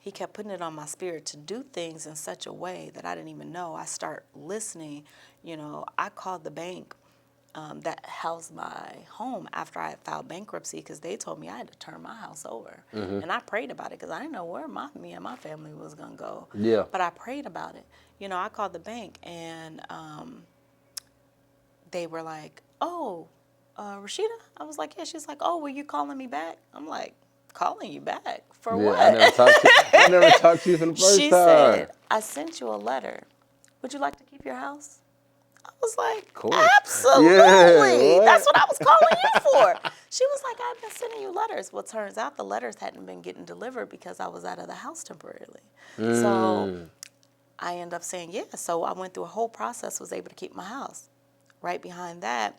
He kept putting it on my spirit to do things in such a way that I didn't even know. I start listening. You know, I called the bank that housed my home after I had filed bankruptcy because they told me I had to turn my house over. And I prayed about it because I didn't know where me and my family was going to go. Yeah. But I prayed about it. You know, I called the bank and they were like, oh, Rasheda? I was like, yeah. She's like, oh, were you calling me back? I'm like, calling you back for what? I never talked to you for the first She time. said, I sent you a letter. Would you like to keep your house? I was like, Cool. absolutely. Yeah, That's what I was calling you for. She was like, I've been sending you letters. Well, turns out the letters hadn't been getting delivered because I was out of the house temporarily. So I ended up saying, yeah. So I went through a whole process, was able to keep my house. Right behind that,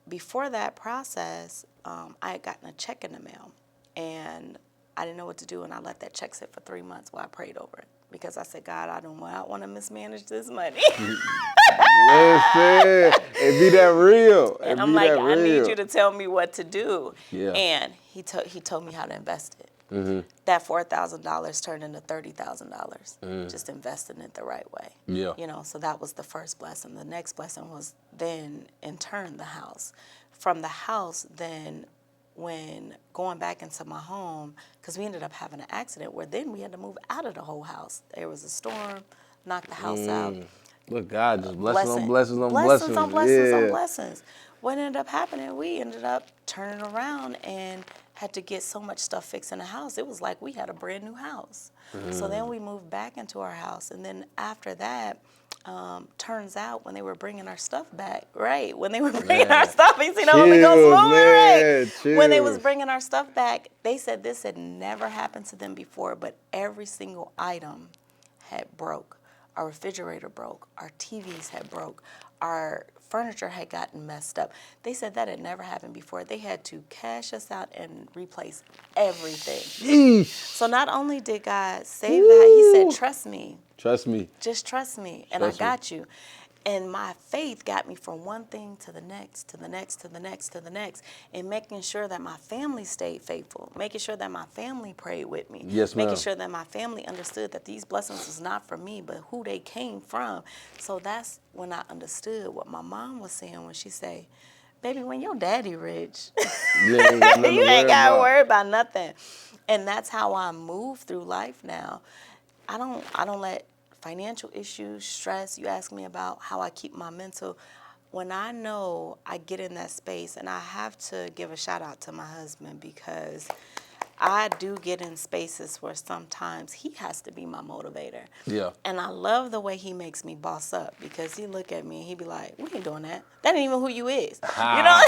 before that process, I had gotten a check in the mail. And I didn't know what to do, and I let that check sit for 3 months while I prayed over it. Because I said, God, I don't want to mismanage this money. Listen, it be that real. And I'm like, I need you to tell me what to do. Yeah. And he told me how to invest it. That $4,000 turned into $30,000. Just investing it the right way. Yeah. You know, so that was the first blessing. The next blessing was then, in turn, the house. From the house, then, when going back into my home, because we ended up having an accident where then we had to move out of the whole house. There was a storm, knocked the house out. Look, God, just blessings on blessings on blessings. On blessings on blessings. What ended up happening, we ended up turning around and had to get so much stuff fixed in the house. It was like we had a brand new house. So then we moved back into our house. And then after that, turns out when they were bringing our stuff back, right? When they were bringing our stuff, you see the Holy Ghost moving, right? When they was bringing our stuff back, they said this had never happened to them before, but every single item had broke. Our refrigerator broke. Our TVs had broke. Our furniture had gotten messed up. They said that had never happened before. They had to cash us out and replace everything. Sheesh. So not only did God save that, He said, trust me. Trust me. Just trust me, and I got you. And my faith got me from one thing to the next, to the next, to the next, to the next, and making sure that my family stayed faithful, making sure that my family prayed with me, Yes, ma'am. making sure that my family understood that these blessings was not from me, but who they came from. So that's when I understood what my mom was saying when she say, baby, when your daddy rich, You ain't got nothing you to ain't worry got to about. worry about nothing. And that's how I move through life now. I don't let financial issues, stress, you ask me about how I keep my mental. When I know I get in that space, and I have to give a shout out to my husband because I do get in spaces where sometimes he has to be my motivator. Yeah. And I love the way he makes me boss up because he look at me and he be like, we ain't doing that. That ain't even who you is. You know,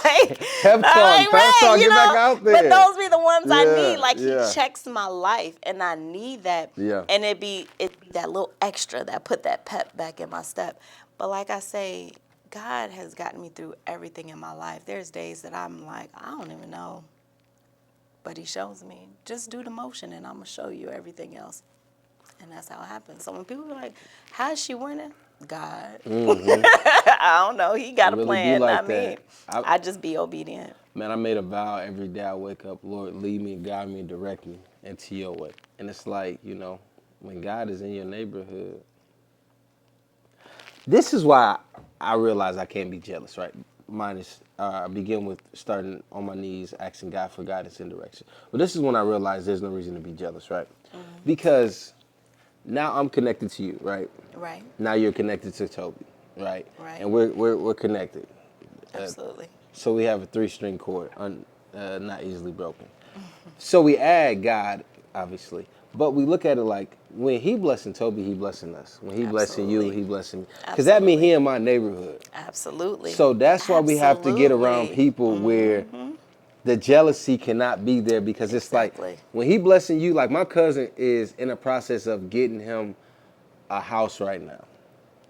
like, Pep talk, like, pep talk, you get back know, out there. but those be the ones I Yeah, need. Like yeah. he checks my life and I need that. Yeah. And it be that little extra that put that pep back in my step. But like I say, God has gotten me through everything in my life. There's days that I'm like, I don't even know. But he shows me, just do the motion and I'm going to show you everything else. And that's how it happens. So when people are like, how is she winning? God. I don't know. He got a really plan, be like not me. that. I just be obedient. Man, I made a vow every day I wake up, Lord, lead me, guide me, direct me into your way. And it's like, you know, when God is in your neighborhood, this is why I realize I can't be jealous, right? Mine is, I begin with starting on my knees, asking God for guidance and direction. But this is when I realize there's no reason to be jealous, right? Because now I'm connected to you, right? Right. Now you're connected to Toby, right? Right. And we're connected. Absolutely. So we have a 3-string cord, not easily broken. So we add God, obviously, but we look at it like when he blessing Toby, he blessing us. When he blessing you, he blessing me. Because that means he in my neighborhood. Absolutely. So that's why we have to get around people where the jealousy cannot be there, because it's like when he blessing you, like my cousin is in a process of getting him a house right now.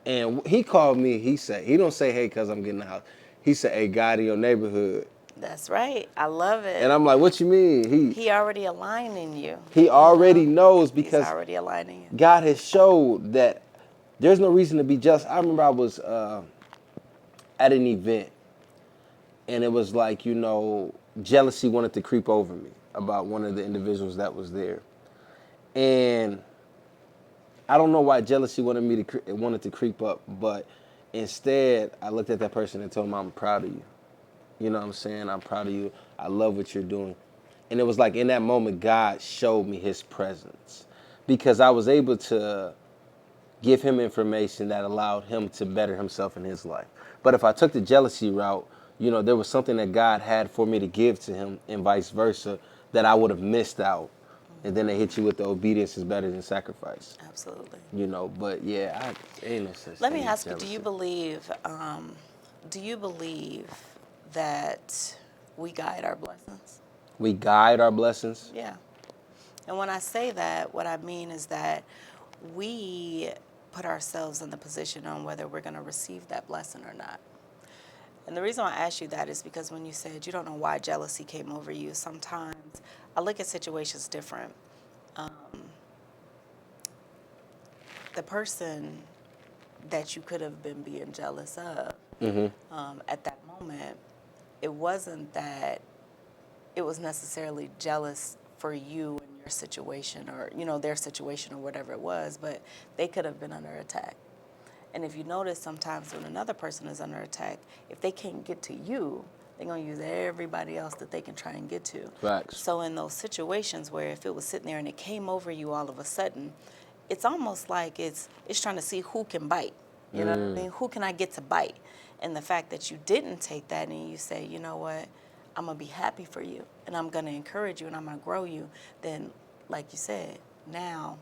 And he called me, he don't say, hey, cuz I'm getting a house. He said, hey, God in your neighborhood. That's right. I love it. And I'm like, what you mean? He already aligning you. He already knows, because he's already aligning you. God has showed that there's no reason to be jealous. I remember I was at an event, and it was like, you know, jealousy wanted to creep over me about one of the individuals that was there. And I don't know why jealousy wanted to creep up, but instead I looked at that person and told him, I'm proud of you. You know what I'm saying? I'm proud of you. I love what you're doing. And it was like in that moment, God showed me his presence, because I was able to give him information that allowed him to better himself in his life. But if I took the jealousy route, you know, there was something that God had for me to give to him and vice versa that I would have missed out. And then they hit you with the obedience is better than sacrifice. Absolutely. You know, but yeah, ain't no sense. Let me ask you, do you believe that we guide our blessings? We guide our blessings? Yeah. And when I say that, what I mean is that we put ourselves in the position on whether we're going to receive that blessing or not. And the reason why I ask you that is because when you said you don't know why jealousy came over you, sometimes I look at situations different. The person that you could have been being jealous of at that moment, it wasn't that it was necessarily jealous for you and your situation, or, you know, their situation or whatever it was, but they could have been under attack. And if you notice, sometimes when another person is under attack, if they can't get to you, they're going to use everybody else that they can try and get to. Facts. So in those situations where if it was sitting there and it came over you all of a sudden, it's almost like it's trying to see who can bite. You know what I mean? Who can I get to bite? And the fact that you didn't take that and you say, you know what, I'm going to be happy for you and I'm going to encourage you and I'm going to grow you, then, like you said, now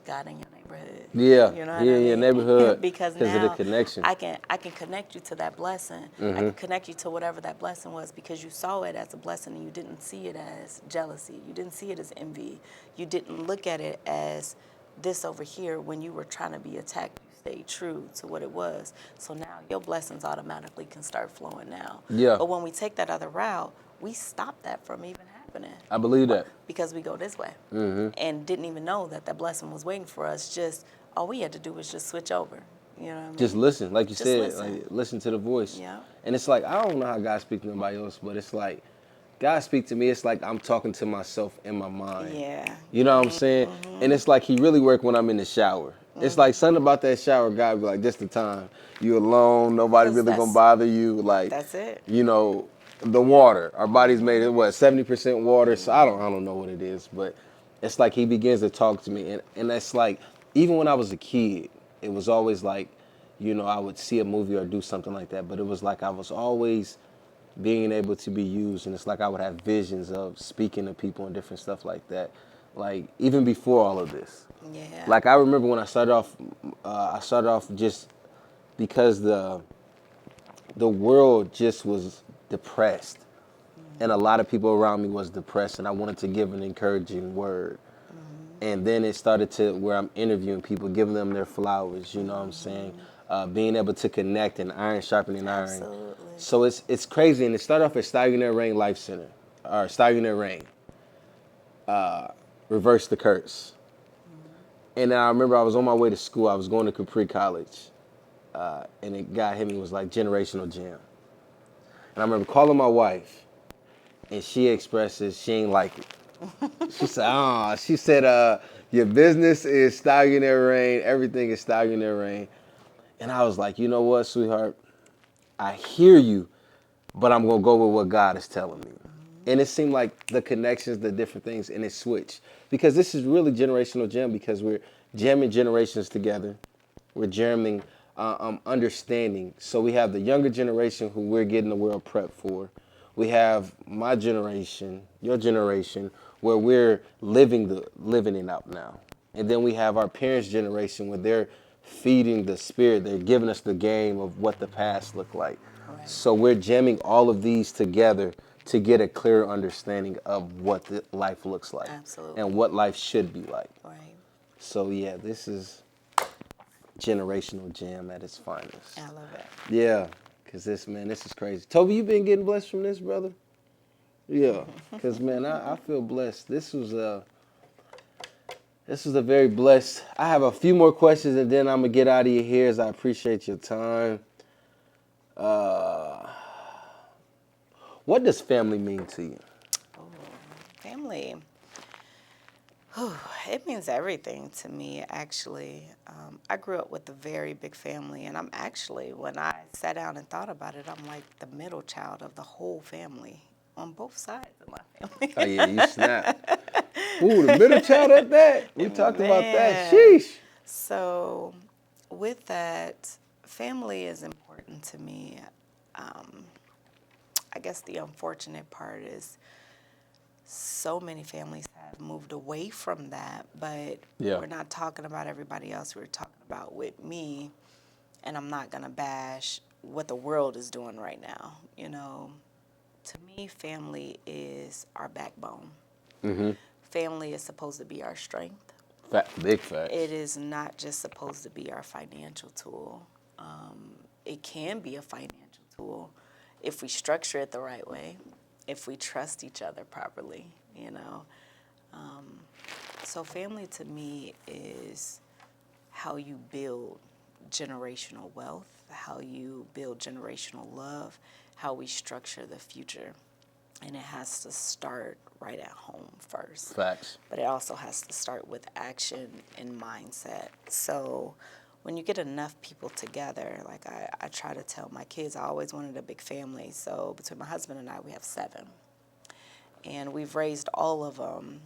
God in your neighborhood. Yeah, you know he in your neighborhood because of now the connection. I can connect you to that blessing. I can connect you to whatever that blessing was, because you saw it as a blessing and you didn't see it as jealousy. You didn't see it as envy. You didn't look at it as this over here when you were trying to be attacked. You stayed true to what it was. So now your blessings automatically can start flowing now. Yeah. But when we take that other route, we stop that from even happening. I believe that. Because we go this way. And didn't even know that that blessing was waiting for us. Just all we had to do was just switch over. You know what I mean? Just listen, like you Just said, listen. like listen to the voice. Yeah. And it's like, I don't know how God speaks to nobody else, but it's like God speaks to me, it's like I'm talking to myself in my mind. Yeah. You know what I'm saying? And it's like he really work when I'm in the shower. It's like something about that shower, God be like, this the time. You alone, nobody 'Cause really gonna that's- bother you. Like That's it. You know, the water. Our body's made of what, 70% water. So I don't know what it is, but it's like he begins to talk to me. And that's like, even when I was a kid, it was always like, you know, I would see a movie or do something like that, but it was like I was always being able to be used. And it's like I would have visions of speaking to people and different stuff like that. Like even before all of this. Yeah. Like I remember when I started off just because the world just was depressed. And a lot of people around me was depressed, and I wanted to give an encouraging word. And then it started to where I'm interviewing people, giving them their flowers, you know what I'm saying? Being able to connect and iron sharpening iron. Absolutely. So it's crazy. And it started off at Staggering Rain Life Center, or Staggering Rain, Reverse the Curse. And then I remember I was on my way to school. I was going to Capri College. And a guy hit me, was like, generational gem. And I remember calling my wife, and she expresses she ain't like it. She said, your business is Staggering Rain, everything is Staggering Rain. And I was like, you know what, sweetheart? I hear you, but I'm going to go with what God is telling me. And it seemed like the connections, the different things, and it switched. Because this is really generational gem, because we're jamming generations together. We're jamming understanding. So we have the younger generation who we're getting the world prepped for. We have my generation, your generation, where we're living it out now. And then we have our parents' generation where they're feeding the spirit. They're giving us the game of what the past looked like. Right. So we're jamming all of these together to get a clear understanding of what life looks like. Absolutely. And what life should be like. Right. So yeah, this is generational jam at its finest. I love it. Yeah, because this is crazy. Toby, you been getting blessed from this, brother? Yeah, because, man, I feel blessed. This was a very blessed. I have a few more questions, and then I'm going to get out of your ears. I appreciate your time. What does family mean to you? Oh, family. It means everything to me, actually. I grew up with a very big family, and I'm actually, when I sat down and thought about it, I'm like the middle child of the whole family on both sides of my family. Oh, yeah, you snap. Ooh, the middle child at that. We talked about that. Sheesh. So with that, family is important to me. I guess the unfortunate part is so many families have moved away from that, but Yeah. we're not talking about everybody else. We're talking about with me, and I'm not going to bash what the world is doing right now. You know, to me, family is our backbone. Mm-hmm. Family is supposed to be our strength. Big facts. It is not just supposed to be our financial tool. It can be a financial tool if we structure it the right way, if we trust each other properly, you know. So family to me is how you build generational wealth, how you build generational love, how we structure the future. And it has to start right at home first. Facts. But it also has to start with action and mindset. So when you get enough people together, like I try to tell my kids, I always wanted a big family. So between my husband and I, we have 7. And we've raised all of them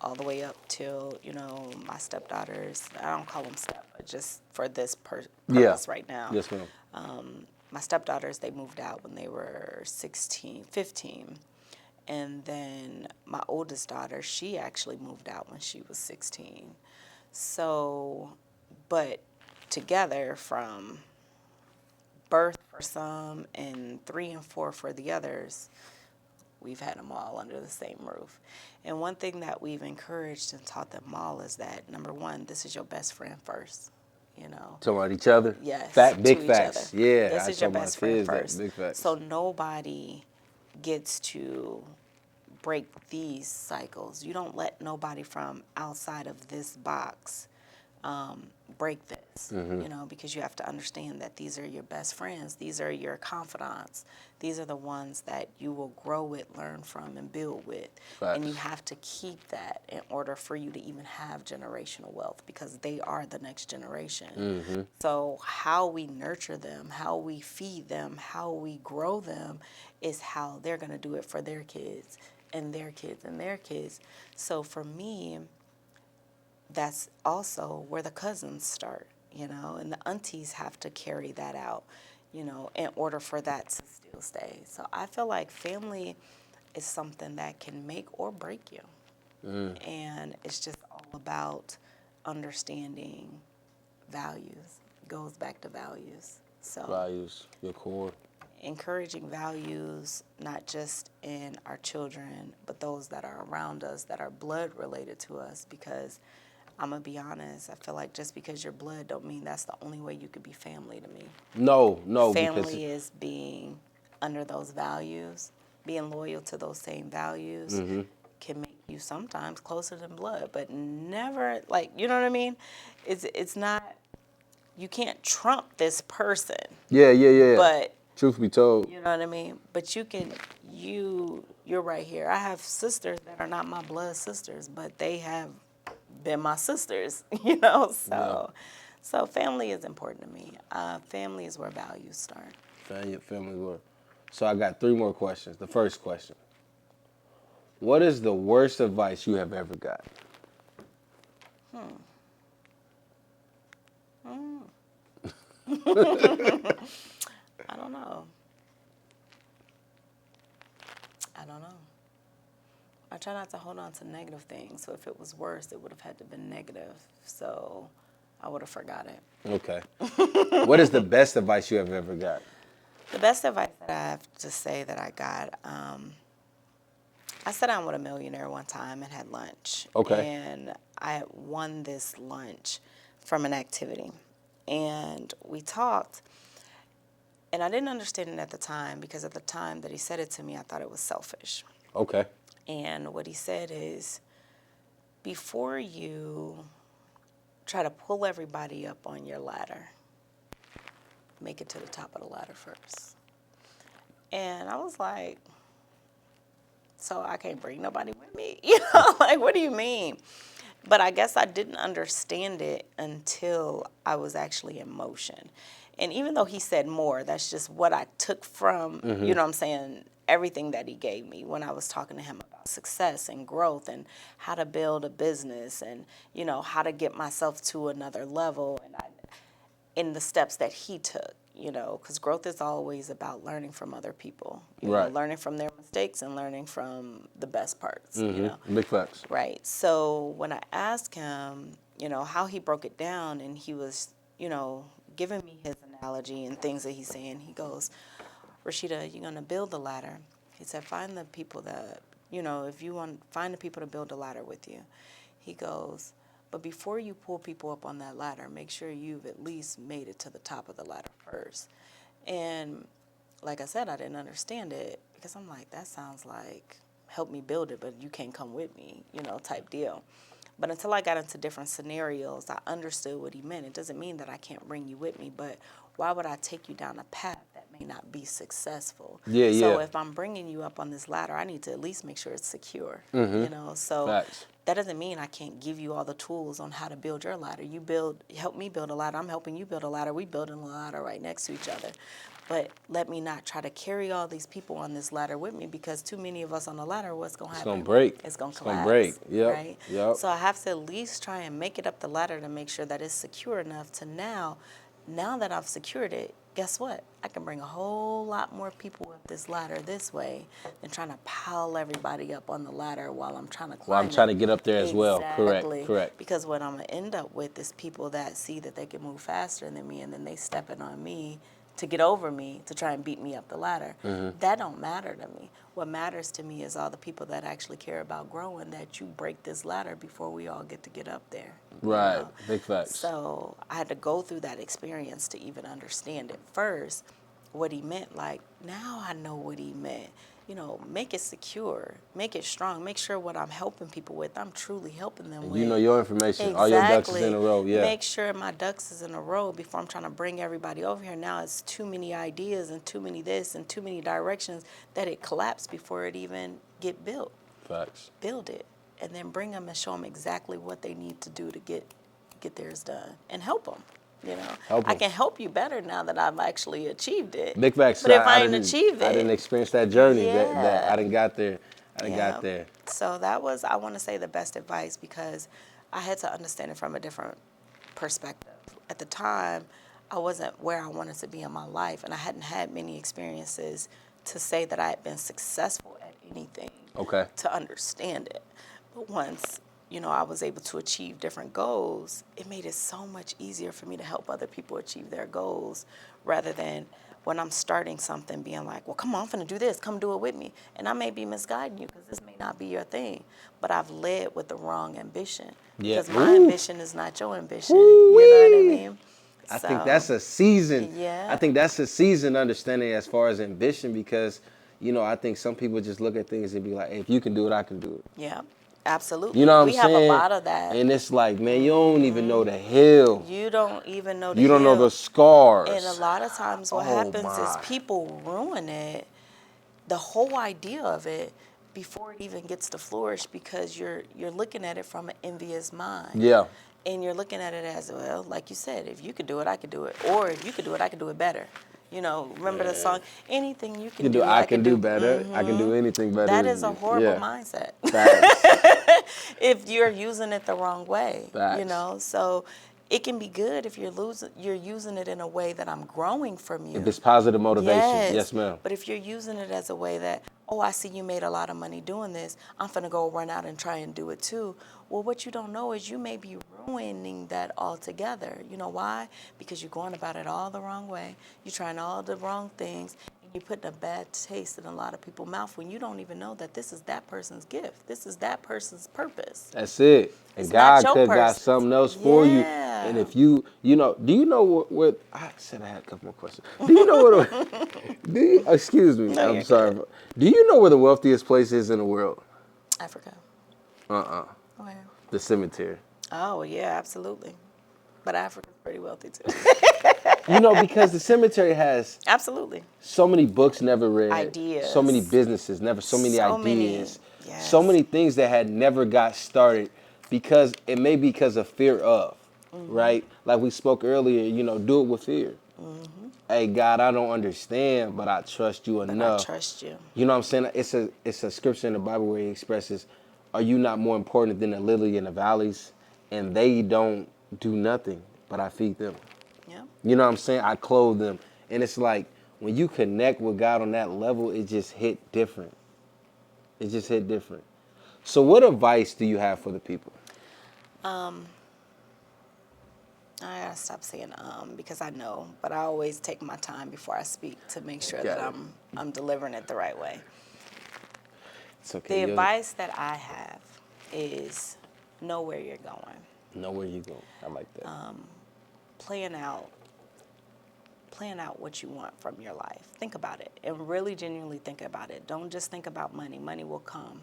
all the way up till, you know, my stepdaughters. I don't call them step, but just for this purpose right now. Yes, ma'am. My stepdaughters, they moved out when they were 15. And then my oldest daughter, she actually moved out when she was 16. So, but together from birth for some and 3 and 4 for the others, we've had them all under the same roof. And one thing that we've encouraged and taught them all is that, number one, this is your best friend first, you know. Talking about each other? Yes. Big to facts. each other. Yeah. This is your best friend first. Big facts. So nobody gets to break these cycles. You don't let nobody from outside of this box break this, you know, because you have to understand that these are your best friends. These are your confidants. These are the ones that you will grow with, learn from, and build with. Facts. And you have to keep that in order for you to even have generational wealth, because they are the next generation. So how we nurture them, how we feed them, how we grow them is how they're going to do it for their kids and their kids and their kids. So for me, that's also where the cousins start, you know, and the aunties have to carry that out. you know, in order for that to still stay. So I feel like family is something that can make or break you. And it's just all about understanding values. It goes back to values. So Values, your core. encouraging values, not just in our children, but those that are around us, that are blood related to us. Because I'm going to be honest, I feel like just because you're blood don't mean that's the only way you could be family to me. No, Family is being under those values, being loyal to those same values can make you sometimes closer than blood, but never, like, you know what I mean? It's not, you can't trump this person, yeah. but Truth be told. you know what I mean? But you can, you're right here. I have sisters that are not my blood sisters, but they have been my sisters, you know? So family is important to me. Family is where values start. Family work. So I got 3 more questions. The first question. What is the worst advice you have ever got? I don't know. I try not to hold on to negative things. So if it was worse, it would have had to have been negative. So I would have forgot it. Okay. What is the best advice you have ever got? The best advice that I have to say that I got, I sat down with a millionaire one time and had lunch. Okay. And I had won this lunch from an activity. And we talked. And I didn't understand it at the time because at the time that he said it to me, I thought it was selfish. Okay. And what he said is, before you try to pull everybody up on your ladder, make it to the top of the ladder first. And I was like, so I can't bring nobody with me? You know, like, what do you mean? But I guess I didn't understand it until I was actually in motion. And even though he said more, that's just what I took from, you know what I'm saying, everything that he gave me when I was talking to him about success and growth and how to build a business and, you know, how to get myself to another level and in the steps that he took, you know, because growth is always about learning from other people, you know, learning from their mistakes and learning from the best parts, you know. Big facts. Right. So when I asked him, you know, how he broke it down and he was, you know, giving me his analogy and things that he's saying, he goes, Rasheda, you're going to build the ladder. He said, find the people that, you know, if you want, find the people to build a ladder with you. He goes, but before you pull people up on that ladder, make sure you've at least made it to the top of the ladder first. And like I said, I didn't understand it because I'm like, that sounds like help me build it, but you can't come with me, you know, type deal. But until I got into different scenarios, I understood what he meant. It doesn't mean that I can't bring you with me, but why would I take you down a path that may not be successful? So if I'm bringing you up on this ladder, I need to at least make sure it's secure, you know? So Facts. that doesn't mean I can't give you all the tools on how to build your ladder. You help me build a ladder. I'm helping you build a ladder. We building a ladder right next to each other. But let me not try to carry all these people on this ladder with me because too many of us on the ladder, what's going to happen? It's going to break. It's going to It's collapse. going to break. Yep. Right? Yep. So I have to at least try and make it up the ladder to make sure that it's secure enough to now that I've secured it, guess what? I can bring a whole lot more people up this ladder this way than trying to pile everybody up on the ladder while I'm trying to climb Well, I'm trying to get up there as well. Correct. Because what I'm going to end up with is people that see that they can move faster than me and then they stepping on me to get over me to try and beat me up the ladder. That don't matter to me. What matters to me is all the people that actually care about growing, that you break this ladder before we all get up there. Right. You know? Big facts. So I had to go through that experience to even understand it first, what he meant. Like, now I know what he meant. You know, make it secure, make it strong, make sure what I'm helping people with, I'm truly helping them with. You know your information, exactly. All your ducks is in a row, yeah. Make sure my ducks is in a row before I'm trying to bring everybody over here. Now it's too many ideas and too many this and too many directions that it collapsed before it even get built. Facts. Build it, and then bring them and show them exactly what they need to do to get theirs done, and help them. You know, I can help you better now that I've actually achieved it. Big facts. But if I didn't achieve it, I didn't experience that journey. Yeah. That I didn't got there. Got there. So that was, I want to say, the best advice because I had to understand it from a different perspective. At the time, I wasn't where I wanted to be in my life, and I hadn't had many experiences to say that I had been successful at anything Okay. to understand it. But once, I was able to achieve different goals, it made it so much easier for me to help other people achieve their goals rather than when I'm starting something being like, well, come on, I'm finna do this, come do it with me. And I may be misguiding you because this may not be your thing, but I've led with the wrong ambition. Yeah. Because my Ooh. ambition is not your ambition. You know what I mean? I think that's a season. Yeah. I think that's a seasoned understanding as far as ambition because, I think some people just look at things and be like, hey, if you can do it, I can do it. Yeah, absolutely. You know what we I'm saying? have a lot of that. And it's like, man, you don't even know the hill. You don't even know the You don't know hill. the scars. And a lot of times what happens is people ruin it, the whole idea of it, before it even gets to flourish because you're looking at it from an envious mind. Yeah. And you're looking at it as, well, like you said, if you could do it, I could do it. Or if you could do it, I could do it better. Remember the song, anything you can do, I can do better. I can do anything better. That is a horrible mindset. Facts. If you're using it the wrong way, Facts. So it can be good if you're using it in a way that I'm growing from you. If it's positive motivation, yes, ma'am. But if you're using it as a way that, oh, I see you made a lot of money doing this, I'm finna go run out and try and do it too. Well, what you don't know is you may be ruining that altogether. You know why? Because you're going about it all the wrong way. You're trying all the wrong things. You're putting a bad taste in a lot of people's mouth when you don't even know that this is that person's gift. This is that person's purpose. That's it. And It's God not could your have got person. something else for you. Yeah. And if do you know what I said I had a couple more questions. Do you know what, excuse me, No, I'm sorry. good. Do you know where the wealthiest place is in the world? Africa. Where? The cemetery. Oh, yeah, absolutely. But Africa's pretty wealthy too. Because the cemetery has Absolutely. so many books never read. Ideas. So many businesses, so many So many, ideas. yes. So many things that had never got started because of fear of, right? Like we spoke earlier, do it with fear. Hey, God, I don't understand, but I trust you enough. I trust you. You know what I'm saying? It's a scripture in the Bible where he expresses, are you not more important than the lily in the valleys? And they don't do nothing, but I feed them. Yeah. You know what I'm saying? I clothe them. And it's like, when you connect with God on that level, it just hit different. It just hit different. So what advice do you have for the people? I gotta stop saying because I know, but I always take my time before I speak to make sure that I'm delivering it the right way. It's okay. The advice that I have is know where you're going. Know where you're going. I like that. Plan out what you want from your life. Think about it and really genuinely think about it. Don't just think about money. Money will come.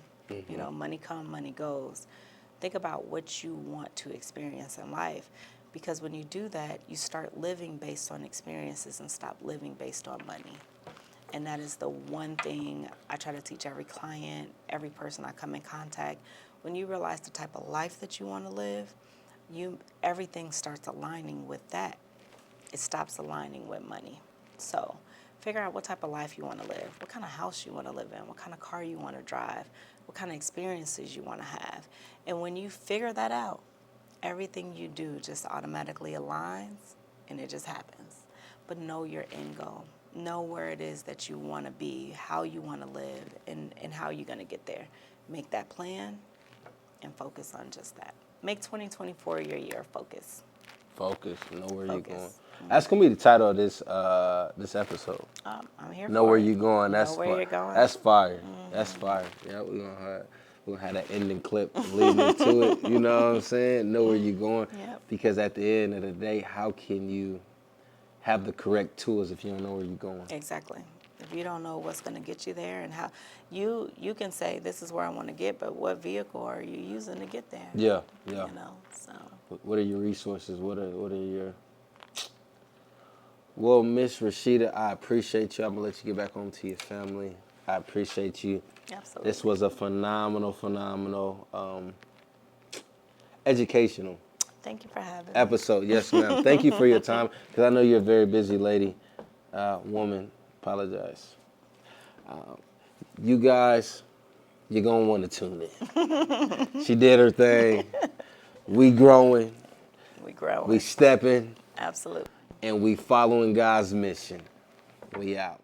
Money comes, money goes. Think about what you want to experience in life. Because when you do that, you start living based on experiences and stop living based on money. And that is the one thing I try to teach every client, every person I come in contact. When you realize the type of life that you want to live, everything starts aligning with that. It stops aligning with money. So figure out what type of life you want to live, what kind of house you want to live in, what kind of car you want to drive, what kind of experiences you want to have. And when you figure that out, everything you do just automatically aligns and it just happens. But know your end goal. Know where it is that you want to be, how you want to live, and how you're going to get there. Make that plan and focus on just that. Make 2024 your year of focus. Focus. Know where you're going. Mm-hmm. That's going to be the title of this episode. I'm here Know for where it. you're going. That's know where you're going. That's fire. Mm-hmm. That's fire. Yeah, we're gonna have that ending clip leading into it. You know what I'm saying? Know where you're going. Yep. Because at the end of the day, how can you have the correct tools if you don't know where you're going? Exactly. If you don't know what's going to get you there and how you can say this is where I want to get, but what vehicle are you using to get there? Yeah. So. What are your resources? What are your? Well, Miss Rasheda, I appreciate you. I'm gonna let you get back home to your family. I appreciate you. Absolutely. This was a phenomenal, educational. Thank you for having me. Episode. Yes, ma'am. Thank you for your time, because I know you're a very busy lady, woman. Apologize. You guys, you're going to want to tune in. She did her thing. We growing. We growing. We stepping. Absolutely. and we following God's mission. We out.